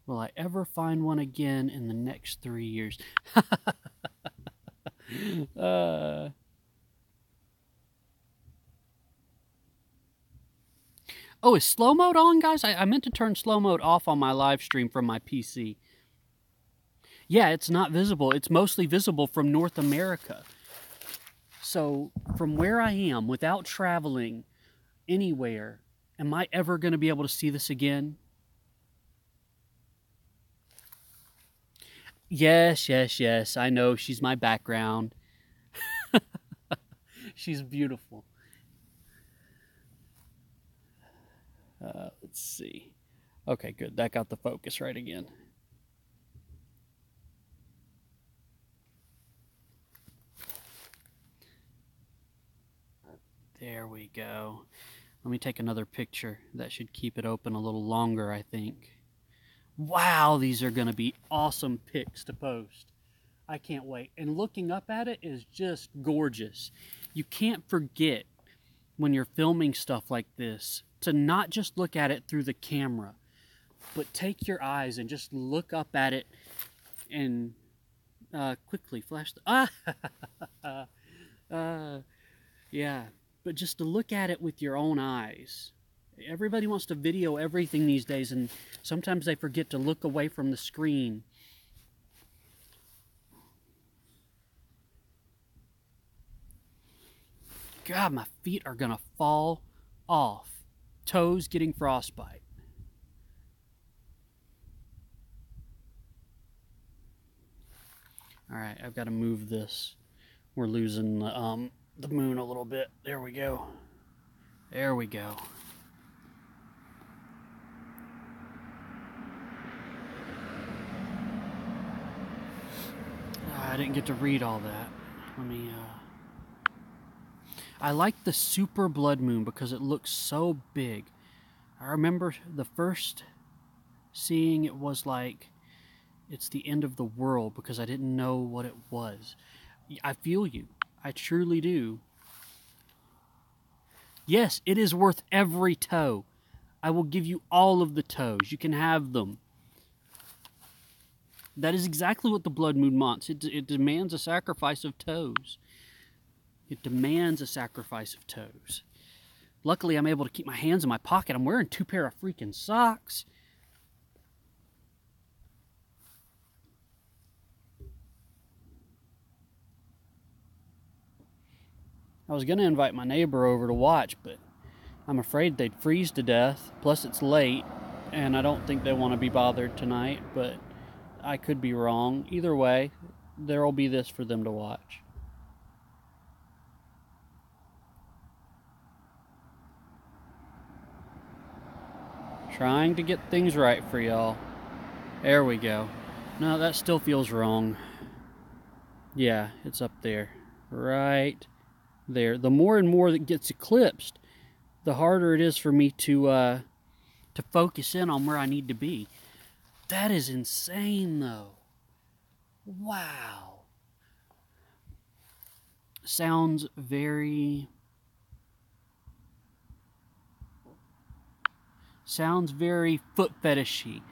Will I ever find one again in the next 3 years? Oh, is slow mode on, guys? I meant to turn slow mode off on my live stream from my PC. Yeah, it's not visible. It's mostly visible from North America. So, from where I am, without traveling anywhere, am I ever going to be able to see this again? Yes, yes, yes. I know she's my background. She's beautiful. Let's see. Okay, good. That got the focus right again. There we go. Let me take another picture. That should keep it open a little longer, I think. Wow, these are going to be awesome pics to post. I can't wait. And looking up at it is just gorgeous. You can't forget when you're filming stuff like this to not just look at it through the camera, but take your eyes and just look up at it and quickly flash the... yeah, but just to look at it with your own eyes. Everybody wants to video everything these days, and sometimes they forget to look away from the screen. God, my feet are gonna fall off. Toes getting frostbite. Alright, I've got to move this. We're losing the moon a little bit. There we go. There we go. I didn't get to read all that. Let me, I like the super blood moon because it looks so big. I remember the first seeing it was like, it's the end of the world because I didn't know what it was. I feel you. I truly do. Yes, it is worth every toe. I will give you all of the toes. You can have them. That is exactly what the blood moon wants. It demands a sacrifice of toes. It demands a sacrifice of toes. Luckily, I'm able to keep my hands in my pocket. I'm wearing 2 pair of freaking socks. I was going to invite my neighbor over to watch, but I'm afraid they'd freeze to death. Plus, it's late, and I don't think they want to be bothered tonight, but I could be wrong. Either way, there'll be this for them to watch. Trying to get things right for y'all. There we go. No, that still feels wrong. Yeah, it's up there. Right there. The more and more that gets eclipsed, the harder it is for me to focus in on where I need to be. That is insane, though. Wow. Sounds very foot fetishy.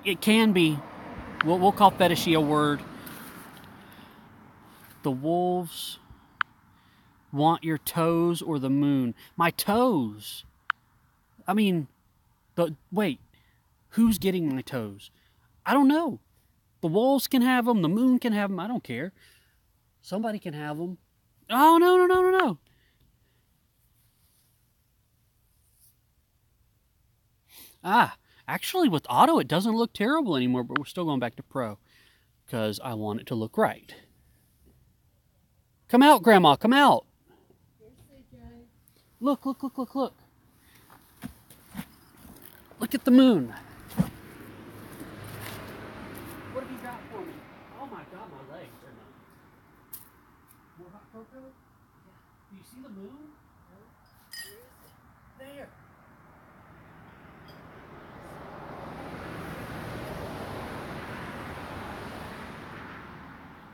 It can be. We'll call fetishy a word. The wolves want your toes or the moon. My toes. I mean, wait. Who's getting my toes? I don't know. The wolves can have them. The moon can have them. I don't care. Somebody can have them. Oh, no. Actually, with auto, it doesn't look terrible anymore, but we're still going back to pro because I want it to look right. Come out, Grandma. Come out. Look. Look at the moon. What have you got for me? Oh my God, my legs are numb. Coco? Yeah. Do you see the moon? There.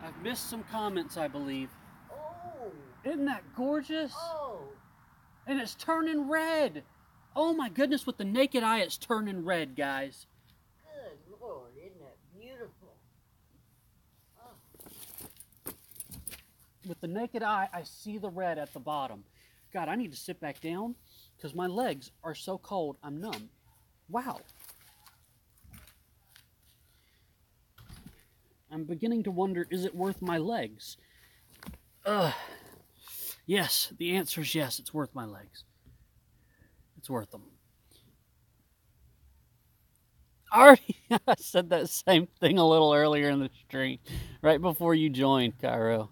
I've missed some comments, I believe. Oh. Isn't that gorgeous? Oh. And it's turning red. Oh my goodness, with the naked eye, it's turning red, guys. Good Lord, isn't that beautiful? Oh. With the naked eye, I see the red at the bottom. God, I need to sit back down because my legs are so cold, I'm numb. Wow. I'm beginning to wonder, is it worth my legs? Yes, the answer is yes, it's worth my legs. It's worth them. I already said that same thing a little earlier in the stream, right before you joined, Cairo.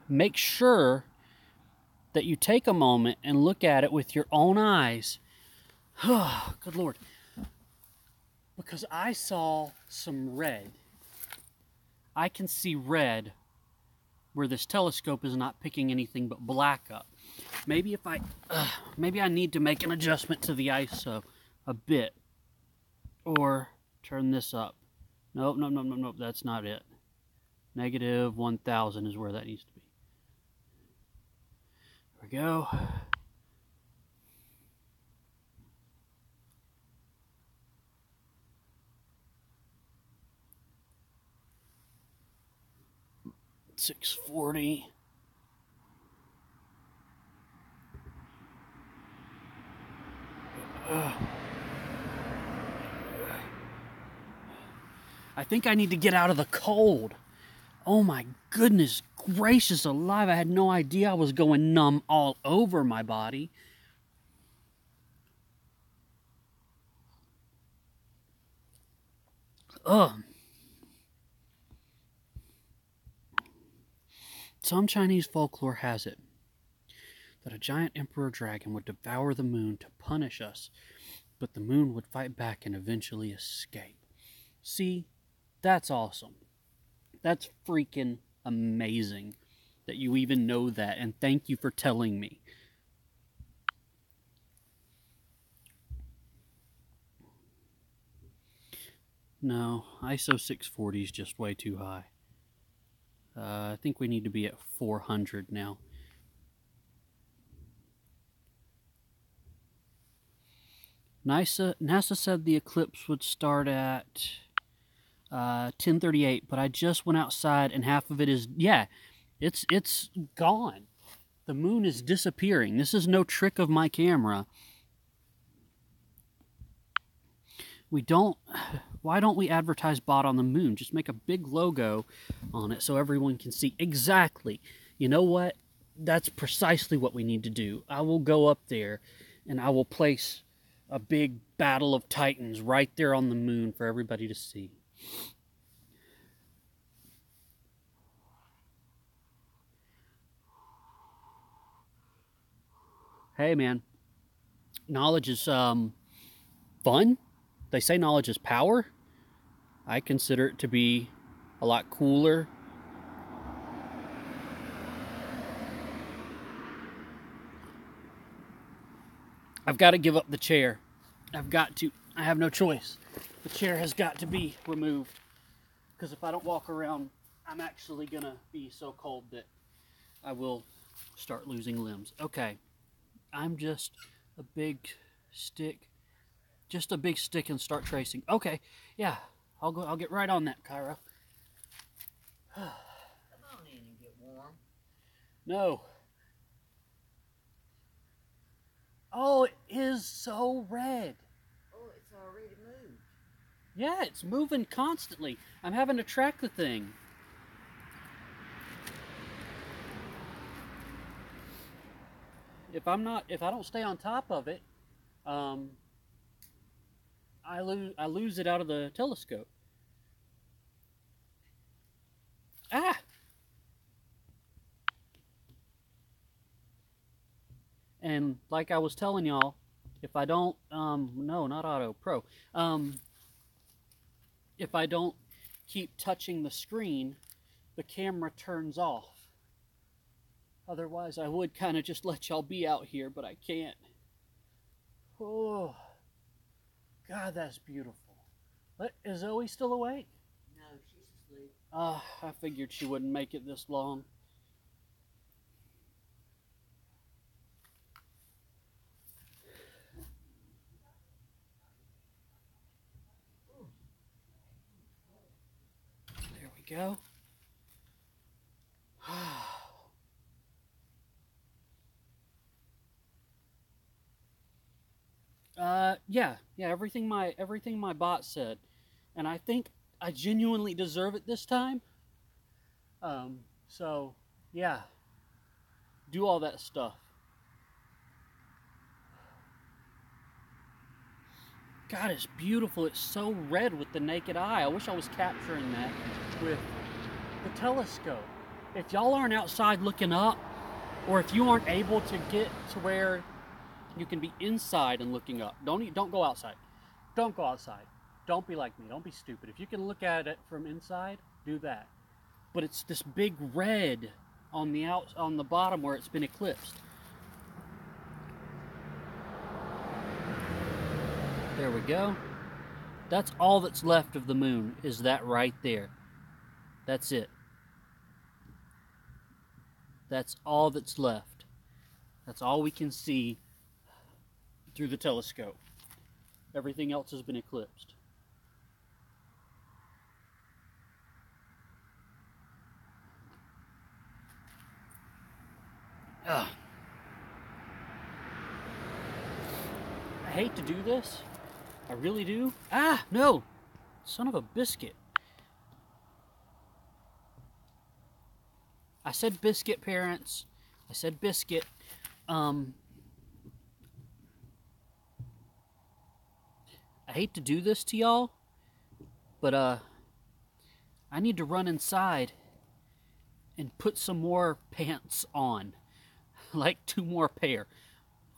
Make sure that you take a moment and look at it with your own eyes. Good Lord. Because I saw some red. I can see red where this telescope is not picking anything but black up. Maybe if maybe I need to make an adjustment to the ISO a bit. Or turn this up. Nope, that's not it. Negative 1000 is where that needs to be. There we go. $640. I think I need to get out of the cold. Oh my goodness gracious alive. I had no idea I was going numb all over my body. Some Chinese folklore has it that a giant emperor dragon would devour the moon to punish us, but the moon would fight back and eventually escape. See, that's awesome. That's freaking amazing that you even know that, and thank you for telling me. No, ISO 640 is just way too high. I think we need to be at 400 now. NASA said the eclipse would start at 10:38, but I just went outside and half of it is, yeah, it's gone. The moon is disappearing. This is no trick of my camera. Why don't we advertise bot on the moon? Just make a big logo on it so everyone can see exactly. You know what? That's precisely what we need to do. I will go up there and I will place a big battle of titans right there on the moon for everybody to see. Hey man, knowledge is fun. They say knowledge is power. I consider it to be a lot cooler. I've got to give up the chair. I have no choice. The chair has got to be removed. Because if I don't walk around, I'm actually going to be so cold that I will start losing limbs. Okay. I'm just a big stick. Just a big stick and start tracing. Okay. Yeah. I'll get right on that, Cairo. Come on in and get warm. No. Oh, it is so red. Oh, it's already moved. Yeah, it's moving constantly. I'm having to track the thing. If I don't stay on top of it, I lose it out of the telescope. And like I was telling y'all, if I don't, no, not auto, pro. If I don't keep touching the screen, the camera turns off. Otherwise, I would kind of just let y'all be out here, but I can't. Oh, God, that's beautiful. Is Zoe still awake? No, she's asleep. I figured she wouldn't make it this long. There we go. Yeah, everything my bot said, and I think I genuinely deserve it this time. So yeah, do all that stuff. God, it's beautiful. It's so red with the naked eye. I wish I was capturing that with the telescope. If y'all aren't outside looking up, or if you aren't able to get to where you can be inside and looking up, don't go outside. Don't go outside. Don't be like me. Don't be stupid. If you can look at it from inside, do that. But it's this big red on the bottom where it's been eclipsed. There we go. That's all that's left of the moon, is that right there. That's it. That's all that's left. That's all we can see through the telescope. Everything else has been eclipsed. Ugh. I hate to do this. I really do. Ah, no! Son of a biscuit. I said biscuit, parents. I said biscuit. I hate to do this to y'all, but I need to run inside and put some more pants on. Like 2 more pair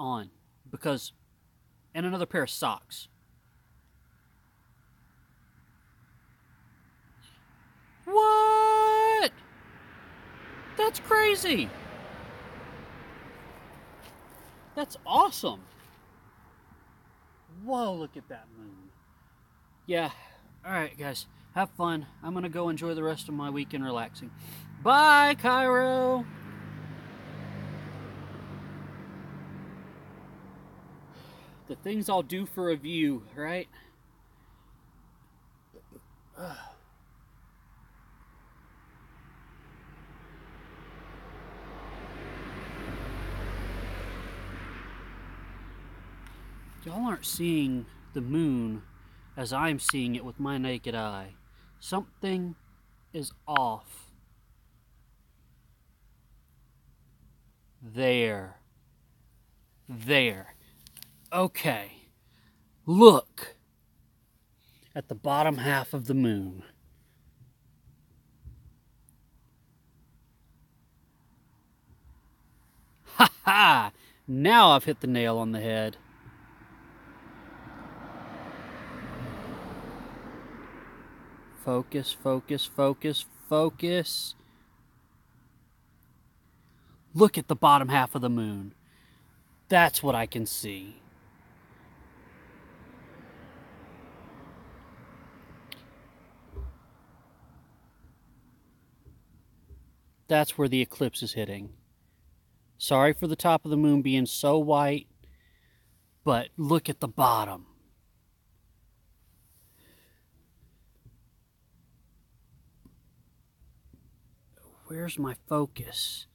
on. And another pair of socks. What? That's crazy. That's awesome. Whoa, look at that moon. Yeah. Alright, guys. Have fun. I'm going to go enjoy the rest of my weekend relaxing. Bye, Cairo. The things I'll do for a view, right? Y'all aren't seeing the moon as I'm seeing it with my naked eye. Something is off. There. Okay. Look at the bottom half of the moon. Ha ha! Now I've hit the nail on the head. Focus, focus, focus, focus. Look at the bottom half of the moon. That's what I can see. That's where the eclipse is hitting. Sorry for the top of the moon being so white, but look at the bottom. Where's my focus?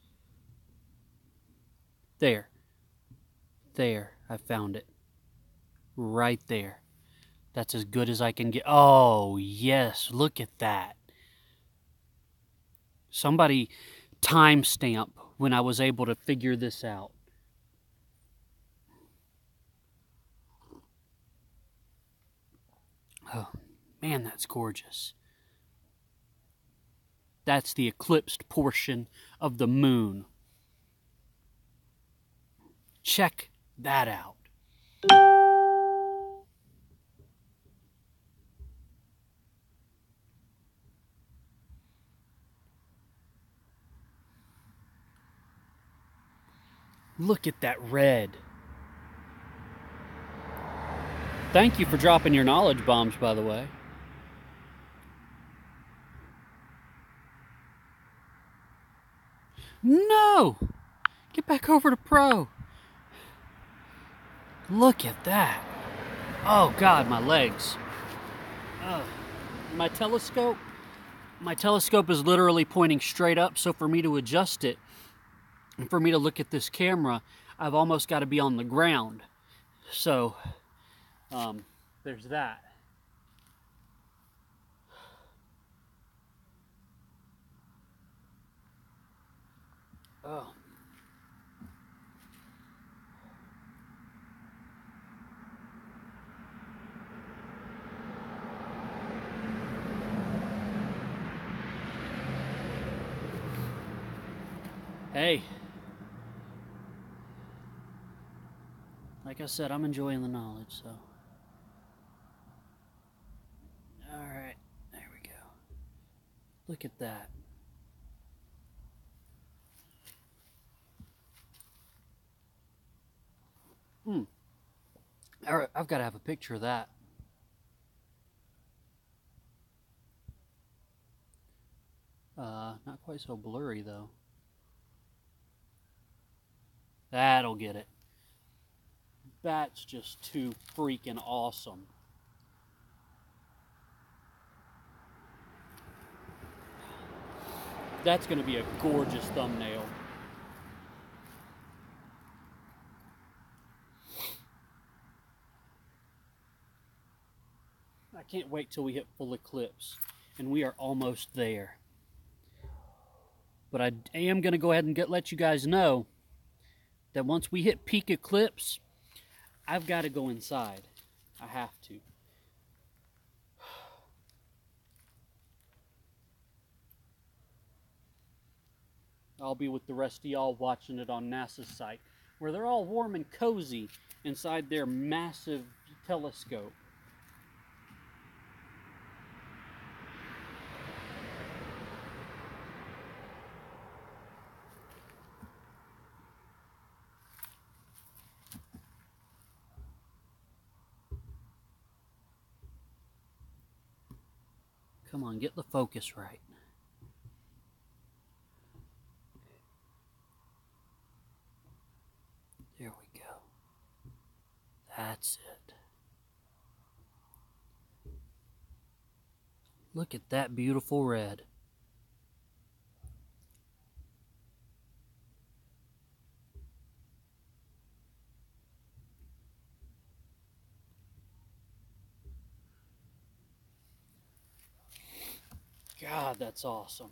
There, I found it. Right there. That's as good as I can get. Oh, yes, look at that. Somebody timestamp when I was able to figure this out. Oh, man, that's gorgeous. That's the eclipsed portion of the moon. Check that out. Look at that red. Thank you for dropping your knowledge bombs, by the way. No! Get back over to Pro. Look at that. Oh God, my legs. My telescope is literally pointing straight up, so for me to adjust it, and for me to look at this camera, I've almost got to be on the ground. So, there's that. Oh. Hey. Like I said, I'm enjoying the knowledge, so. Alright, there we go. Look at that. Alright, I've got to have a picture of that. Not quite so blurry, though. That'll get it. That's just too freaking awesome. That's going to be a gorgeous thumbnail. I can't wait till we hit full eclipse, and we are almost there. But I am going to go ahead and let you guys know that once we hit peak eclipse, I've got to go inside. I have to. I'll be with the rest of y'all watching it on NASA's site, where they're all warm and cozy inside their massive telescope. Come on, get the focus right. There we go. That's it. Look at that beautiful red. God, that's awesome.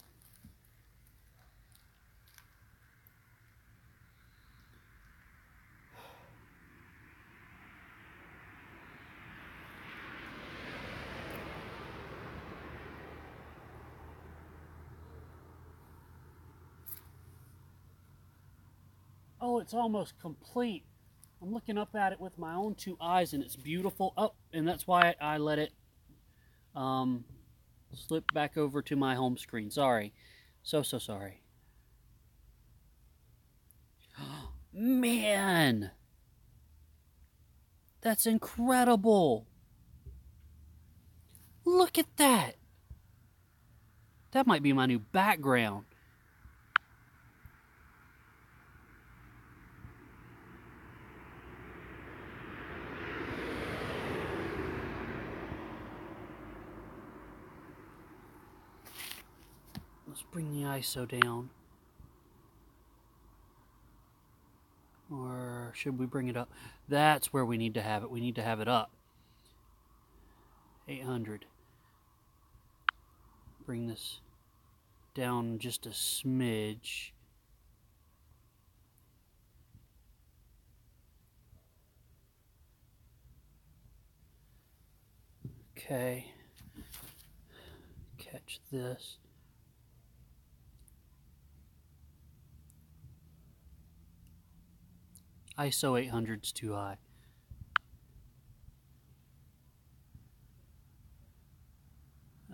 Oh, it's almost complete. I'm looking up at it with my own two eyes, and it's beautiful. Oh, and that's why I let it slip back over to my home screen. Sorry. So sorry. Man! That's incredible! Look at that! That might be my new background. Let's bring the ISO down. Or should we bring it up? That's where we need to have it. We need to have it up. 800. Bring this down just a smidge. Okay. Catch this. ISO 800's too high.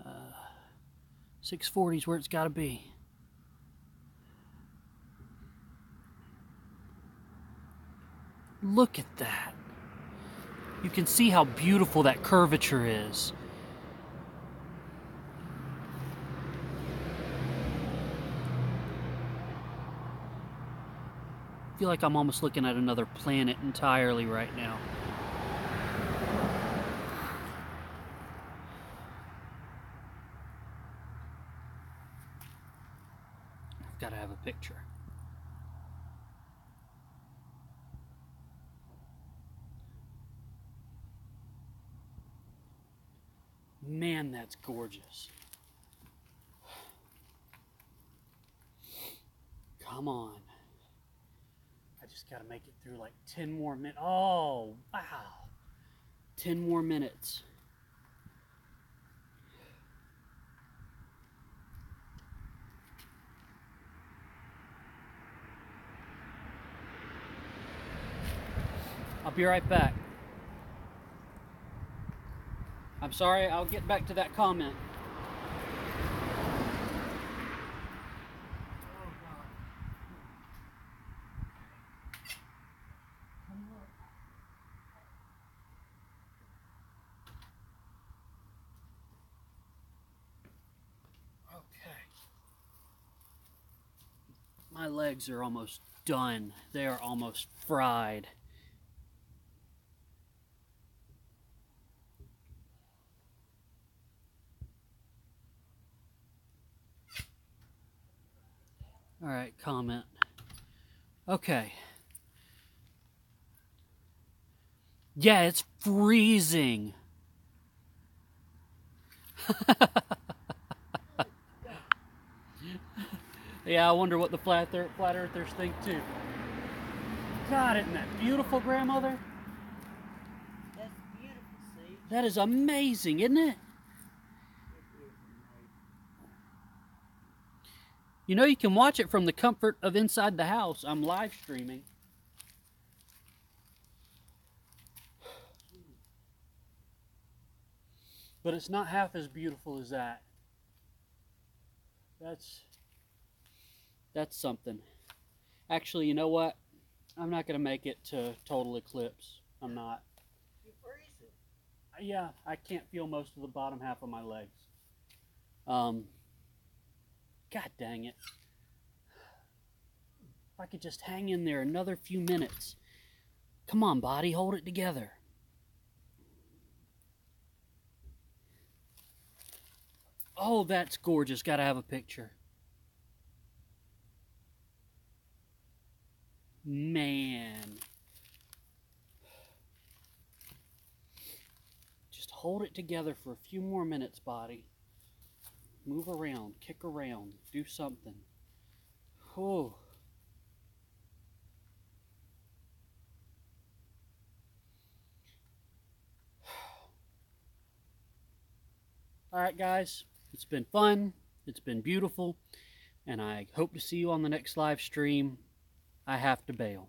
Uh, 640's where it's got to be. Look at that. You can see how beautiful that curvature is. I feel like I'm almost looking at another planet entirely right now. I've got to have a picture. Man, that's gorgeous. Come on. I just got to make it through like 10 more minutes. Oh, wow. 10 more minutes. I'll be right back. I'm sorry, I'll get back to that comment. Okay. My legs are almost done. They are almost fried. All right, comment. Okay. Yeah, it's freezing. Yeah, I wonder what the flat earthers think too. God, isn't that beautiful, grandmother? That's beautiful, see? That is amazing, isn't it? It is amazing. You know, you can watch it from the comfort of inside the house. I'm live streaming. But it's not half as beautiful as that. That's something. Actually, you know what? I'm not going to make it to total eclipse. I'm not. You're freezing. Yeah, I can't feel most of the bottom half of my legs. God dang it. If I could just hang in there another few minutes. Come on, body, hold it together. Oh, that's gorgeous. Gotta have a picture. Man. Just hold it together for a few more minutes, body. Move around, kick around, do something. Oh. Alright, guys. It's been fun. It's been beautiful. And I hope to see you on the next live stream. I have to bail.